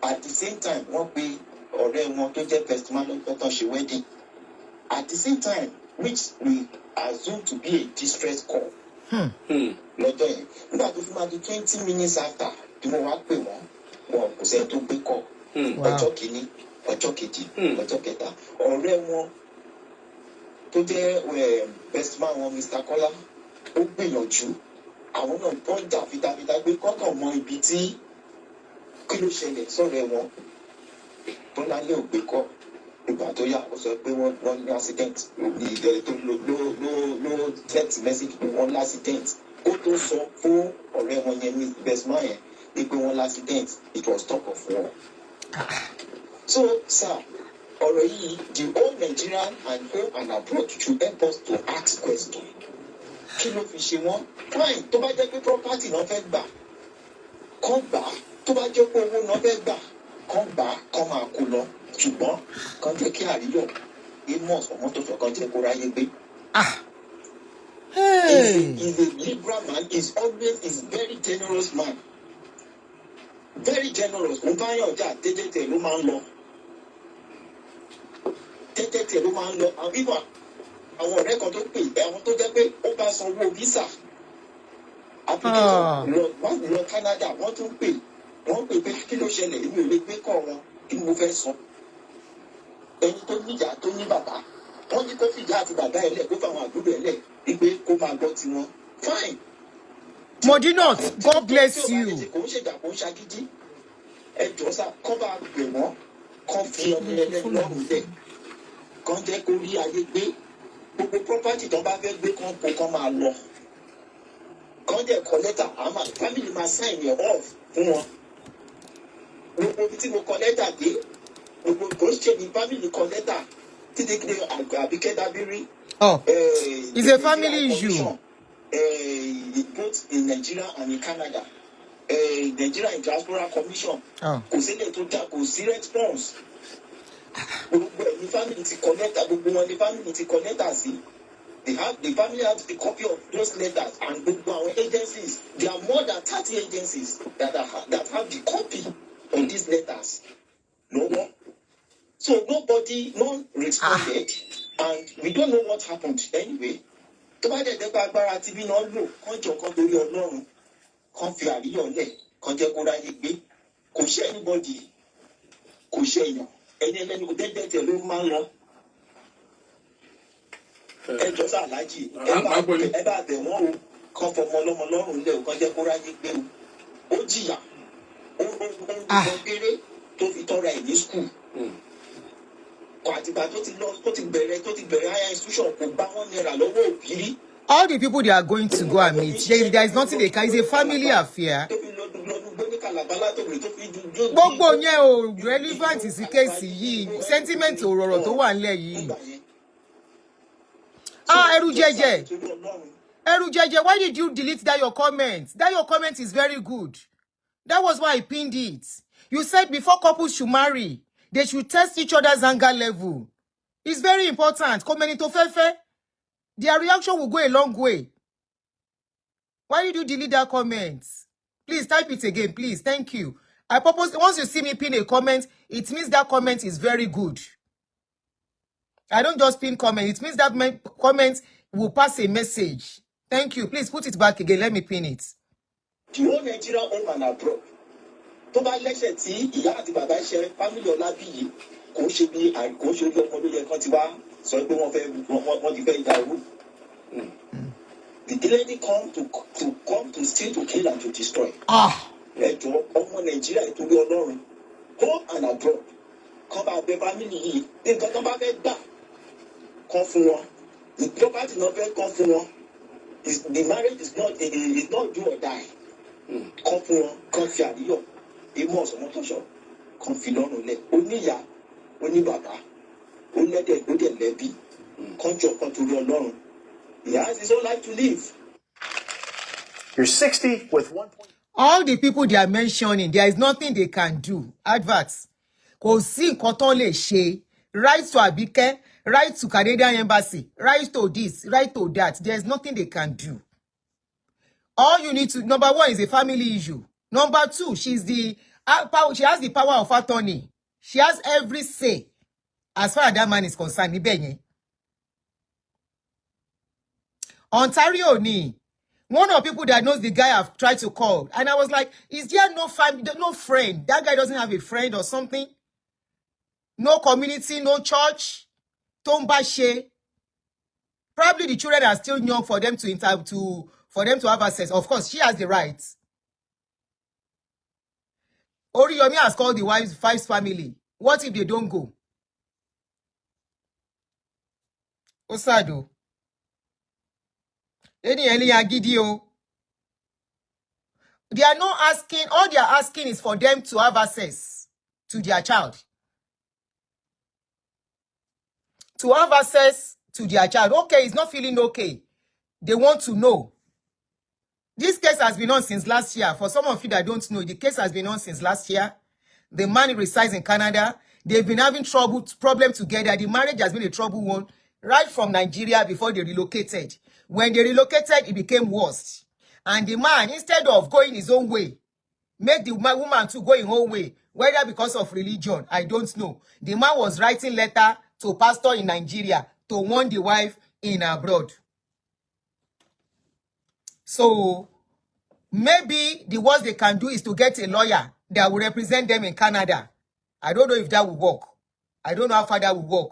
At the same time, wọ́n pe ọ̀rẹ́ wọn tó jẹ́ testimony lọ́tọ̀ ṣe wedding. At the same time, which we assume to be a distress call. Lọ́jọ́ yẹn nígbà tó fi máa di 20 minutes after tí mo wá pè wọ́n wọn kò sẹ́ni tó gbé kọ́ ọjọ́ kìíní ọjọ́ kejì ọjọ́ kẹta ọ̀rẹ́ wọn tó jẹ́ best man wọn Mr. Kola ó gbìyànjú àwọn náà wọ́n jà fitafita pé kọ́kàn mọ ibi tí kí ló ṣẹlẹ̀ sọ̀rọ̀ wọn Bolanle ò gbé kọ́ ìgbà tó yá ó sọ pé wọ́n ní accident ní ìdẹ̀rẹ̀ tó ló text message pé wọ́n ní accident ó tó sọ fún ọ̀rẹ́ wọn yẹn ní best man yẹn ní pé wọ́n ní accident it was talk of war. So sir the whole Nigerian and home and abroad should help us to ask questions. Kí ló fi ṣe wọ́n? Fine, tó bá jẹ́ pé property náà fẹ́ gbà, kán gbà á. Tó bá jẹ́ pé owó náà fẹ́ gbà, kán gbà á, kán máa kó lọ. Ṣùgbọ́n kán jẹ́ kí àríyọ̀ Amos Ọmọtọ́ṣọ̀ kan jẹ́ kó ráyé gbé. He's a liberal man. He's very generous man. Very generous. Mo bá yàn ọjà tẹ́tẹ́tẹ́ ló máa ń lọ. Tẹ́tẹ́tẹ́ ló máa ń lọ. Àwọn bíbọ̀ àwọn ọ̀rẹ́ kan tó pè àwọn tó jẹ́ pé ó bá sanwó visa. Application lọ Canada wọ́n tún pè wọ́n pè pé kí ló ṣẹlẹ̀ èmi ò lè gbé kọ́ wọn kí mo fẹ́ sọ. Ẹni tó níjà tó ní bàbá wọ́n ní kó fìjà àti bàbá ẹ̀ lẹ̀ kó fáwọn àbúrò ẹ̀ lẹ̀ wípé kó máa gbọ́ tiwọn. Fine. Modinot, God bless you. Kò ń ṣèjà kò ń ṣagídí. Ẹ jọ sá kọ́ bá gbè wọ́n kọ́ fi ọmọ ẹlẹ́ni lọ́rùn lẹ̀ kàn jẹ́ kó rí ayé gbé gbogbo property tó bá fẹ́ gbé kàn kó kàn máa lọ kàn jẹ́ kọ lẹ́tà àmà family máa sign ẹ̀ off fún wọn gbogbo ibi tí mo kọ lẹ́tà dé gbogbo kò ṣe ní family kọ lẹ́tà títí kí Àbíkẹ́ Dábírí. It's a family issue. Both in Nigeria and in Canada. Nigeria Diaspora Commission. Kò sí lè tó dá kò sí response. Gbogbo ẹ̀ ní family ti kọ lẹ́tà gbogbo wọn ní family ti kọ lẹ́tà sí. The family has the copy of those letters and gbogbo àwọn agencies. There are more than 30 agencies that have the copy of these letters. No more. So none responded and we don't know what happened anyway. Tó bá dẹ̀ dẹ́gbà agbára tí bí náà lò kán jọ kán torí Ọlọ́run kán fi àríyọ̀ lẹ̀ kán jẹ́ kó ráyé gbé kò ṣe anybody kò ṣe èèyàn ẹni ẹlẹ́ni kò dẹ́gbẹ̀tẹ̀ ló máa ń lọ. Ẹ jọ sá aláàjì ẹ bá bẹ̀ wọ́n o kán fọmọ ọlọ́mọ lọ́rùn lẹ̀ o kán jẹ́ kó ráyé gbé o. Ó jìyà ó ń gbére tó fi tọ́ra ẹ̀ ní skul. Àtìgbà tó ti bẹ̀rẹ̀ higher institution kò gbá wọn náírà lọ́wọ́ òbí rí. All the people they are going to go and meet, there is nothing they can. It's a family affair. Gbogbo yẹn o relevant sí case yìí, sentiment òróró tó wà nílẹ̀ yìí. Ẹrú jẹ́jẹ́, why did you delete that your comment? That your comment is very good. That was why I pinned it. You said before couples should marry, they should test each other's anger level. It's very important. Comment to fefe. Their reaction will go a long way. Why did you delete that comment? Please type it again, please. Thank you. I purpose once you see me pin a comment, it means that comment is very good. I don't just pin comment. It means that comment will pass a message. Thank you. Please put it back again. Let me pin it. The whole Nigeria home and abroad. Tó bá lẹ́sẹ̀ tí ìyá àti bàbá ṣe family Ọlábíyì kò ṣe bí ọmọ ló yẹ kán ti wá sọ pé wọ́n ti fẹ́ ìdàrú. The lady come to steal, to kill and to destroy. Ẹ jọ̀ọ́ ọmọ Nàìjíríà ìtorí Ọlọ́run home and abroad kán bá bẹ family yìí nǹkan tó bá fẹ́ gbà kán fún wọn the property náà fẹ́ kán fún wọn the marriage is not do or die kán fún wọn kán fi àríyọ̀. Amos Ọmọtọ́ṣọ̀ kan fi lọ́rùn lẹ̀ oníyà oníbàbá onílẹ̀dẹ̀ lóde lẹ́bí kan jọ kan torí Ọlọ́run. He has his own life to live. You're 60 with 1. All the people they are mentioning, there is nothing they can do. Adverts. Kò sí nǹkan tó lè ṣe. Right to Abike, right to Canadian Embassy, right to this, right to that. There is nothing they can do. All you need to, number one, is a family issue. Number two, she has the power of attorney. She has every say as far as that man is concerned. Ontario ni. One of the people that knows the guy I've tried to call. And I was like, is there no family, no friend? That guy doesn't have a friend or something? No community, no church? Tombashe. Probably the children are still young for them to have access. Of course, she has the right. Oriyomi has called the wife's family. What if they don't go? Osado. They are not asking, all they are asking is for them to have access to their child. to have access to their child. Okay, he's not feeling okay. They want to know. This case has been on since last year. For some of you that don't know, the case has been on since last year. The man resides in Canada. They've been having problem together. The marriage has been a trouble one right from Nigeria before they relocated. When they relocated, it became worse. And the man, instead of going his own way, make the woman to go in her own way, whether because of religion, I don't know. The man was writing letter to pastor in Nigeria to warn the wife in abroad. So maybe the worst they can do is to get a lawyer that will represent them in Canada. I don't know if that will work. I don't know how far that will work.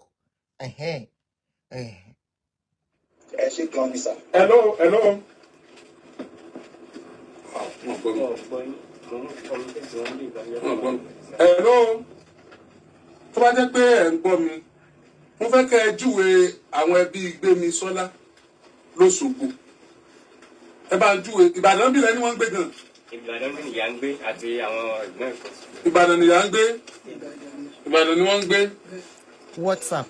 Hello. Hello. Tó bá jẹ́ pé ẹ̀ ń gbọ́ mi, mo fẹ́ kẹ́ ẹ júwe àwọn ẹbí Gbémisọ́lá lóṣogbo. Ẹ bá ń júwe Ìbàdàn bí lẹ́ni wọ́n ń gbé gan. Ìbàdàn ní ìyá ń gbé àti àwọn ẹ̀gbọ́n ẹ̀kọ́. Ìbàdàn ni ìyá ń gbé. Ìbàdàn ni wọ́n ń gbé. WhatsApp.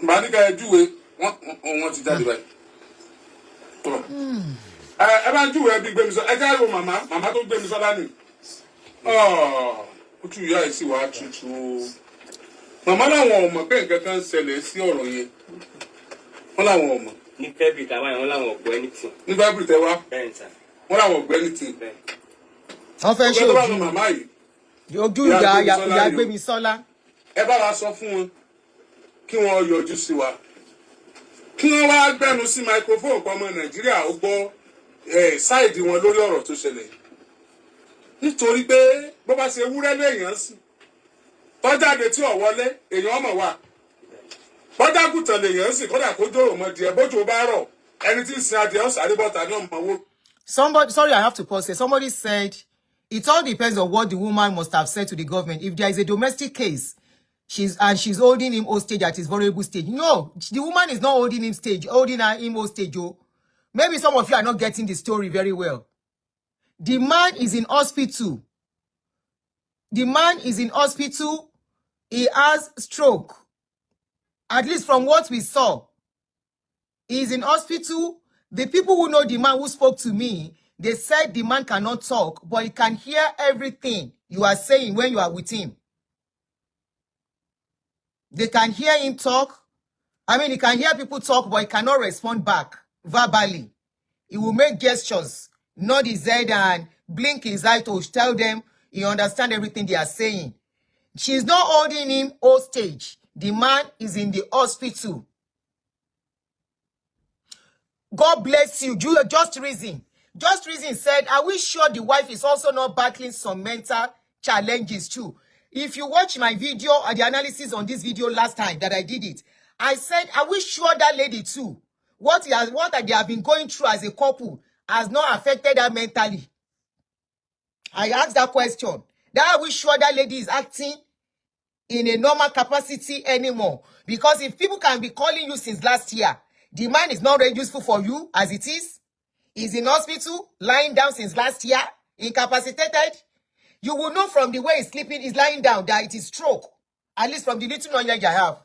Màá ní ká ẹ júwe wọ́n ti jáde báyìí. Ẹ bá ń júwe ẹbí Gbémisọ́lá. Ẹ jáde wo màmá tó Gbémisọ́lá ni. Ó tún ìyá ẹ̀ sì wá tutù o. Màmá làwọn ọmọ pé nǹkan kan ṣẹlẹ̀ sí ọ̀rọ̀ yẹn. Wọ́n làwọn ọmọ. Ní February tàwa yẹn wọ́n làwọn ọ̀gbọ́ anything. Ní February tẹ wá. Bẹ́ẹ̀ sà. Wọ́n làwọn ọ̀gbọ́ anything. Wọ́n fẹ́ ṣe ojú màmá yìí. Ojú ìyá Gbémisọ́lá. Ẹ bá wa sọ fún wọn kí wọ́n yọjú sí wa. Kí wọ́n wá gbẹ́nu sí microphone kan ọmọ Nàìjíríà ó gbọ́ sáìdì wọn lórí ọ̀rọ̀ tó ṣẹlẹ̀. Nítorí pé bó bá ṣe wúrẹ́ léèyàn sí tọ́jáde tí ò wọlé èèyàn ọmọ wa bọ́dágùtàn lèèyàn sì kódà kó jòrò mọ́ díẹ̀ bójú bá rọ̀ ẹni tí ń sin adìẹ ọ̀sán àríbọ̀tà náà mọ̀ wó. Somebody, sorry, I have to pause here. Somebody said it all depends on what the woman must have said to the government. If there is a domestic case, she's holding him hostage at his vulnerable stage. No, the woman is not holding him hostage. Oh. Maybe some of you are not getting the story very well. The man is in hospital. The man is in hospital. He has stroke. At least from what we saw. He is in hospital. The people who know the man who spoke to me, they said the man cannot talk, but he can hear everything you are saying when you are with him. They can hear him talk. I mean, he can hear people talk, but he cannot respond back verbally. He will make gestures, nod his head and blink his eye to tell them he understands everything they are saying. She's not holding him hostage. The man is in the hospital. God bless you. Just Reason. Just Reason said, are we sure the wife is also not battling some mental challenges too? If you watch my video or the analysis on this video last time that I did it, I said, are we sure that lady too, what they have been going through as a couple has not affected her mentally? I asked that question. That are we sure that lady is acting in a normal capacity anymore? Because if people can be calling you since last year, the man is not very useful for you as it is. He's in hospital, lying down since last year, incapacitated. You will know from the way he's sleeping, he's lying down, that it is stroke. At least from the little knowledge I have.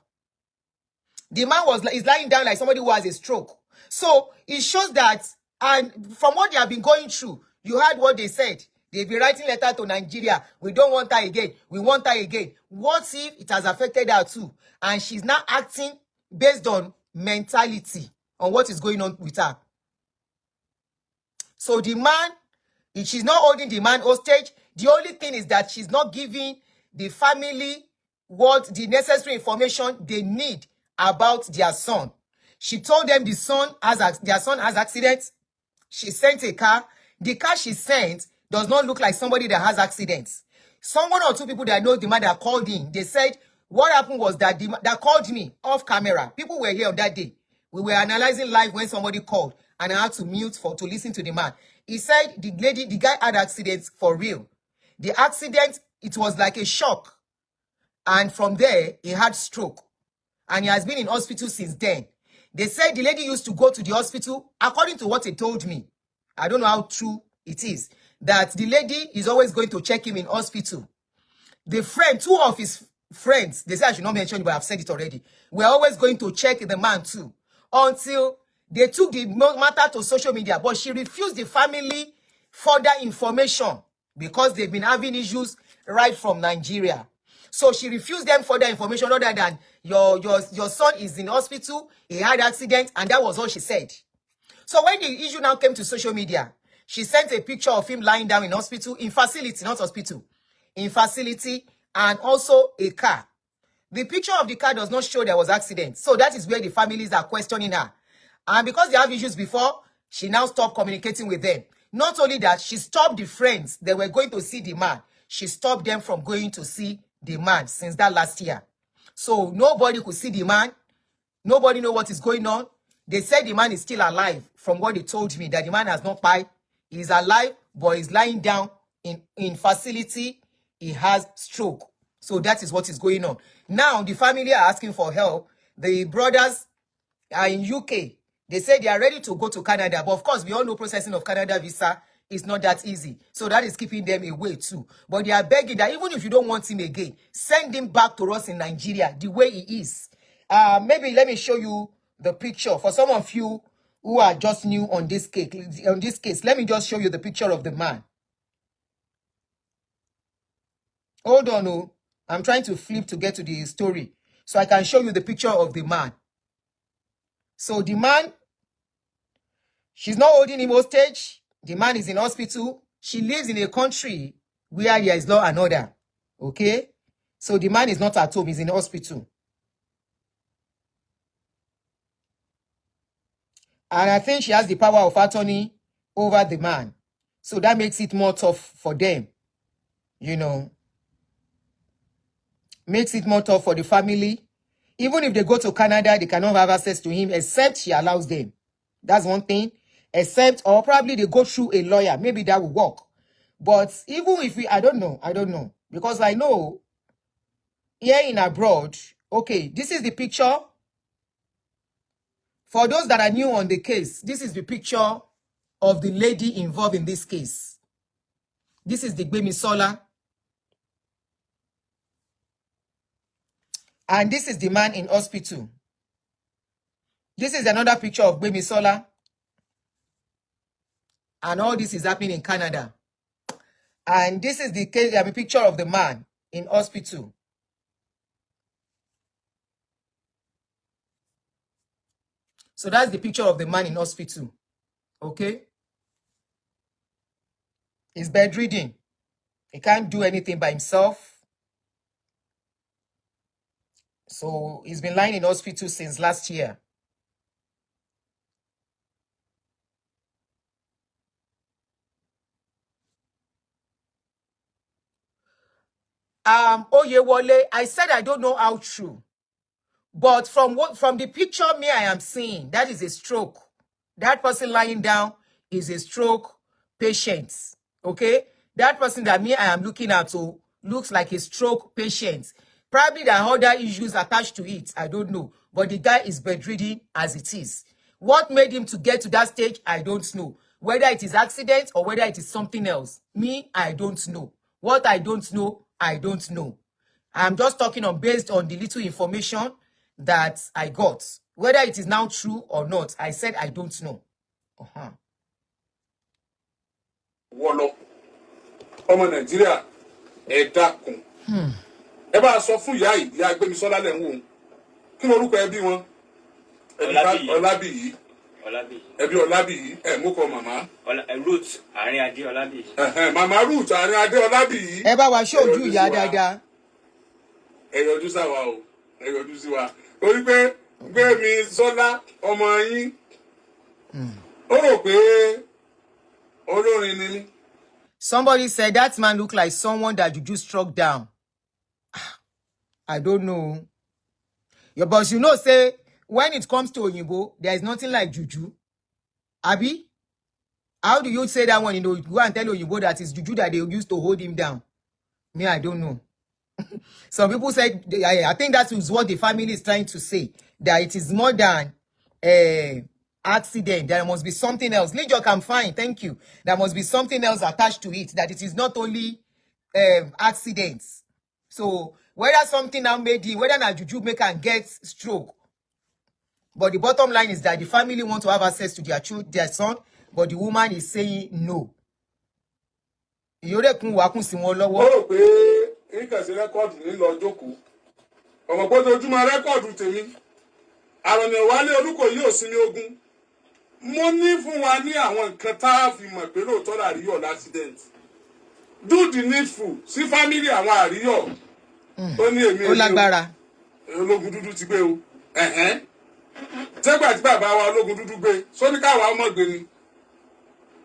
The man is lying down like somebody who has a stroke. So it shows that, and from what they have been going through, you heard what they said. They've been writing letter to Nigeria. We don't want her again. We want her again. What if it has affected her too? And she's now acting based on mentality, on what is going on with her. So the man, if she's not holding the man hostage, the only thing is that she's not giving the family what the necessary information they need about their son. She told them their son has accidents. She sent a car. The car she sent does not look like somebody that has accidents. Someone or two people that know the man that called in, they said, what happened was that that called me off camera. People were here on that day. We were analyzing live when somebody called, and I had to mute to listen to the man. He said the guy had accidents for real. The accident, it was like a shock. And from there, he had stroke. And he has been in hospital since then. They said the lady used to go to the hospital, according to what they told me. I don't know how true it is. That the lady is always going to check him in hospital. The friend, two of his friends, they say I should not mention it, but I've said it already. We're always going to check the man too, until they took the matter to social media, but she refused the family further information because they've been having issues right from Nigeria. So she refused them further information other than your son is in hospital, he had accident, and that was all she said. So when the issue now came to social media, she sent a picture of him lying down in hospital, in facility, not hospital, in facility, and also a car. The picture of the car does not show there was accident. So that is where the families are questioning her. And because they have issues before, she now stopped communicating with them. Not only that, she stopped the friends that were going to see the man. She stopped them from going to see the man since that last year. So nobody could see the man. Nobody know what is going on. They said the man is still alive from what they told me, that the man has not died. He's alive, but he's lying down in facility. He has stroke. So that is what is going on. Now, the family are asking for help. The brothers are in UK. They say they are ready to go to Canada. But of course, we all know processing of Canada visa is not that easy. So that is keeping them away too. But they are begging that even if you don't want him again, send him back to us in Nigeria the way he is. Maybe let me show you the picture. For some of you who are just new on this case, let me just show you the picture of the man. Hold on, oh. I'm trying to flip to get to the story so I can show you the picture of the man. So the man, she's not holding him hostage. The man is in hospital. She lives in a country where there is law and order. Okay? So the man is not at home. He's in hospital. And I think she has the power of attorney over the man. So that makes it more tough for them. You know. Makes it more tough for the family. Even if they go to Canada, they cannot have access to him except she allows them. That's one thing. Except, or probably they go through a lawyer. Maybe that will work. But even if I don't know. Because I know, here in abroad, okay, this is the picture. For those that are new on the case, this is the picture of the lady involved in this case. This is the Gbemisola. And this is the man in hospital. This is another picture of Gbemisola. And all this is happening in Canada. And this is the case, a picture of the man in hospital. So that's the picture of the man in hospital. Okay? He's bedridden. He can't do anything by himself. So he's been lying in hospital since last year. Oyewole, I said I don't know how true. But from the picture me I am seeing, that is a stroke. That person lying down is a stroke patient. Okay? That person that me I am looking at looks like a stroke patient. Probably there are other issues attached to it. I don't know. But the guy is bedridden as it is. What made him to get to that stage, I don't know. Whether it is accident or whether it is something else. Me, I don't know. What I don't know, I don't know. I'm just talking based on the little information that I got. Whether it is now true or not, I said I don't know. Wọ́lọ́ ọmọ Nàìjíríà ẹ dákun. Ẹ bá sọ fún ìyá yìí, ìyá Gbémisọ́lá lẹ̀ ń wò. Kí lorúkọ ẹbí wọn? Ọlábìyí. Ẹbí Ọlábìyí, ẹ mú kọ màmá. Ruth Àárín Adé Ọlábìyí. Màmá Ruth Àárín Adé Ọlábìyí. Ẹ bá wa ṣe ojú ìyá dáadáa. Ẹ yọjú sáwa o, ẹ yọjú sí wa. Torí pé Gbémisọ́lá ọmọ yín. Ó rò pé olórin ni mí. Somebody said that man looked like someone that Juju struck down. I don't know. Yeah, but you know, say, when it comes to Oyinbo, there is nothing like Juju. Abi? How do you say that one? You know, go and tell Oyinbo that it's Juju that they used to hold him down. Me, I don't know. Some people said, I think that is what the family is trying to say, that it is more than accident. There must be something else. Lijok, I'm fine, thank you. There must be something else attached to it, that it is not only accidents. So whether something now made it, whether na juju make and get stroke. But the bottom line is that the family want to have access to their son, but the woman is saying no. Yore kun wa kun si won lowo. Ó rò pé nǹkan ṣe rẹ́kọ̀dù ní lọ jókòó. Ọmọ pé ojúmọ́ rẹ́kọ̀dù tèmi. Àròyìn Wálé Olúkòyí ò sí ní ogun. Mo ní fún wa ní àwọn nǹkan tá a fi mọ̀ pé lóòótọ́ l'Àríyọ̀ l'accident. Do the needful. Sí family àwọn Àríyọ̀. Ó ní èmi Ó lágbára. ológun dúdú ti gbé o. Tẹ́gbà tí bàbá wa ológun dúdú gbé, sóní káwa ọmọ gbé ni.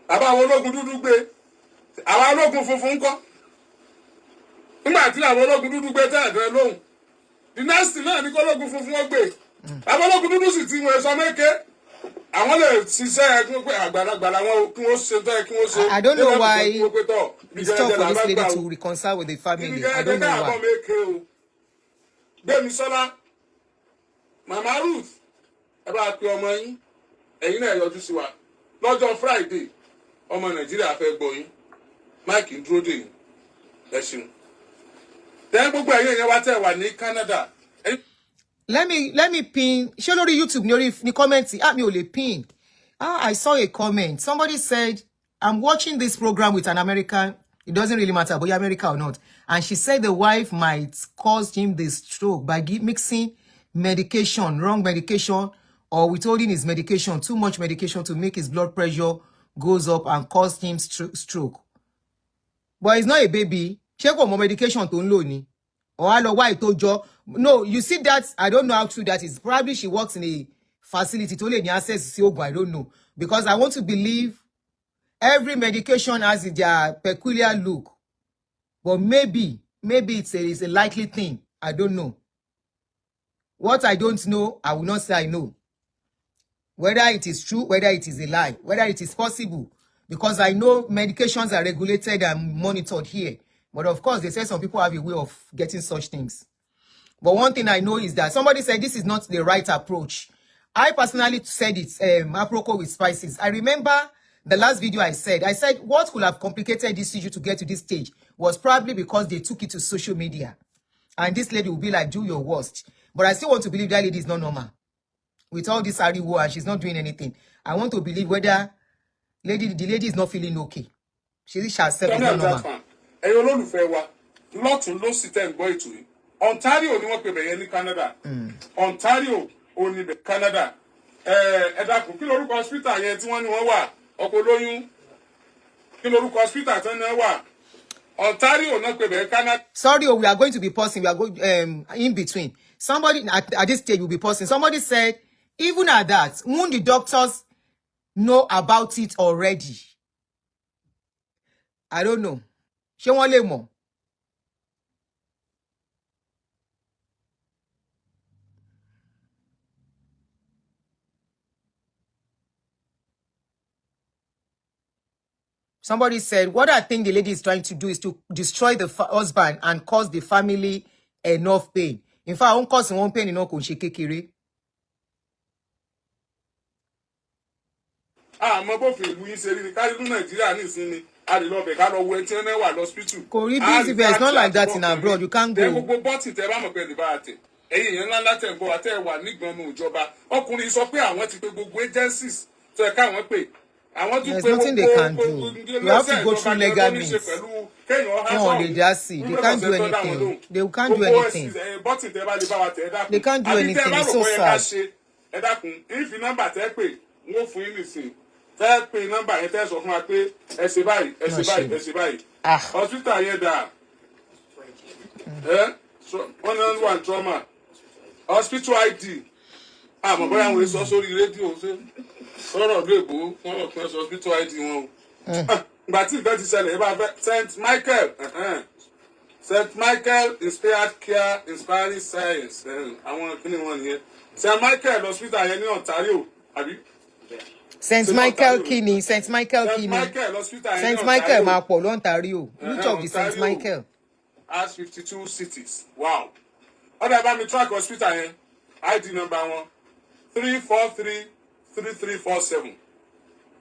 Bàbá wa ológun dúdú gbé. Àwa ológun funfun ńkọ́. Nígbà tí àwọn ológun dúdú gbé tẹ́ẹ̀dẹ́ lóhùn. The next thing náà ní kó ológun funfun wọ́n gbé. Àwọn ológun dúdú sì ti wọ́n sọ méke. Àwọn lè ṣiṣẹ́ ẹgbẹ́ pé àgbàlagbà làwọn kí wọ́n ṣe tẹ́ kí wọ́n ṣe. I don't know why it's tough for this lady to reconcile with the family. I don't know why. Gbémisọ́lá, Mama Ruth, ẹ bá pe ọmọ yín, ẹ̀yin náà yọjú sí wa. Lọ́jọ́ Friday, ọmọ Nàìjíríà fẹ́ gbọ́ yín. Mike ń dúró dè yín. Ẹ ṣeun. Then gbogbo ẹ̀yin yẹn wá tẹ̀ wà ní Canada. Let me pin. Show lórí YouTube ni comment. Mi ò lè pin. I saw a comment. Somebody said, I'm watching this program with an American. It doesn't really matter whether America or not. And she said the wife might cause him the stroke by mixing medication, wrong medication, or withholding his medication, too much medication to make his blood pressure goes up and cause him stroke. But he's not a baby. Check on more medication to ni. Or why to no, you see that, I don't know how true that is. Probably she works in a facility to only access to I don't know. Because I want to believe every medication has their peculiar look. But maybe it's a likely thing. I don't know. What I don't know, I will not say I know. Whether it is true, whether it is a lie, whether it is possible. Because I know medications are regulated and monitored here. But of course, they say some people have a way of getting such things. But one thing I know is that somebody said this is not the right approach. I personally said it's apropos with spices. I remember the last video I said what could have complicated this issue to get to this stage was probably because they took it to social media. And this lady will be like, do your worst. But I still want to believe that lady is not normal. With all this Ari war and she's not doing anything. I want to believe whether the lady is not feeling okay. She herself is not normal. Ontario ni wọ́n pè bẹ̀yẹn ní Canada. Ontario ò ní bẹ̀ Canada. Ẹ dákun kí lorúkọ hospital yẹn tí wọ́n ní wọ́n wà ọkọ̀ olóyún. Kí lorúkọ hospital tí wọ́n wà. Ontario náà pè bẹ̀yẹn Canada. Sorry, we are going to be pausing. We are going in between. Somebody at this stage will be pausing. Somebody said, even at that, won't the doctors know about it already? I don't know. Ṣé wọ́n lè mọ̀? Somebody said, what I think the lady is trying to do is to destroy the husband and cause the family enough pain. In fact, won't cause one pain enough kò ṣe kékeré. Mo bó fi ìlú yín ṣe rí ni ká nínú Nàìjíríà ní ìsinmi a lè lọ bẹ̀ ká lọ wo ẹtí ẹnẹ wà lọ́sítù. Kò rí busy, but it's not like that in abroad. You can't go. Gbogbo bọ́tì tẹ bá mọ̀ pé lè bá a tẹ̀. Ẹ̀yin èèyàn ńlá ńlá tẹ̀ ń bọ̀ àtẹ̀ wà nígbọ̀nù ìjọba. Ọkùnrin sọ pé àwọn ti pe gbogbo agencies tó ẹ̀ka àwọn pè. There's nothing they can do. You have to go through legal means. No, they just see. They can't do anything. They can't do anything. They can't do anything. It's so sad. If the number tẹ́ pè wọ́n fún yín nìsín tẹ́ pè number yẹn tẹ́ sọ fún wa pé ẹ ṣe báyìí ẹ ṣe báyìí ẹ ṣe báyìí. Hospital yẹn dà. 101 trauma. Hospital ID. Àmọ́ bóyá àwọn èso sórí rédíò ṣe. Sọ̀rọ̀ lè bò wọ́n lọ pẹ́ hospital ID wọn o. Ìgbà tí ìgbà ti ṣẹlẹ̀ ìbá fẹ́ St. Michael Inspired Care Inspiring Science àwọn kíni wọn nìyẹn. St. Michael hospital yẹn ní Ontario àbí. St. Michael kini St. Michael hospital yẹn ní St. Michael máa pọ̀ l'Ontario. Which of the St. Michael? Has 52 cities. Wow. Ọ̀dà bá mi track hospital yẹn ID number wọn 343-3347.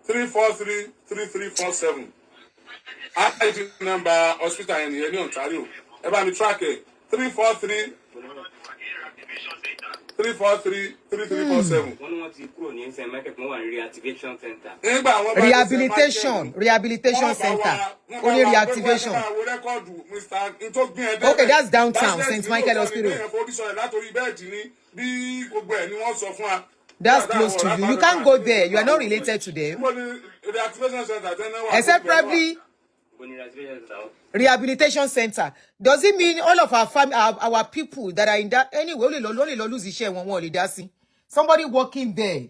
343-3347. ID number hospital in Ontario. Ẹ bá mi track it 343 3347. Rehabilitation center. Only reactivation. Okay, that's downtown, St. Michael Hospital. That's close to you. You can't go there. You are not related to them. Except probably rehabilitation center. Does it mean all of our people that are in that anyway? Somebody working there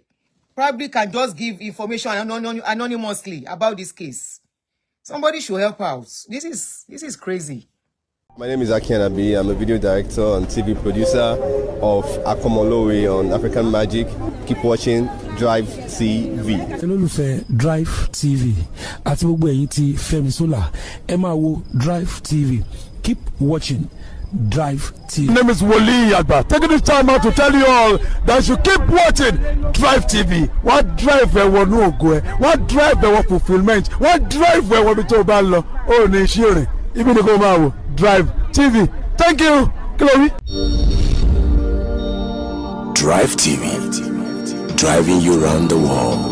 probably can just give information anonymously about this case. Somebody should help out. This is crazy. My name is Aunty Adunni. I'm a video director and TV producer of Akomolowe on African Magic. Keep watching Drivetv. Olólùfẹ́ Drivetv àti gbogbo ẹ̀yin tí Fẹ́mi Sola ẹ máa wo Drivetv. Keep watching Drivetv. My name is Wole Agba. Taking this time out to tell you all that you keep watching Drivetv. What drive ẹ̀wọ̀ ní ògo ẹ̀? What drive ẹ̀wọ̀ fulfilment? What drive ẹ̀wọ̀ bí tó bá lọ? Ó ní iṣẹ́ rẹ̀. Ibi ni kò máa wò Drivetv. Thank you. Chloe. Drivetv. Driving you around the world.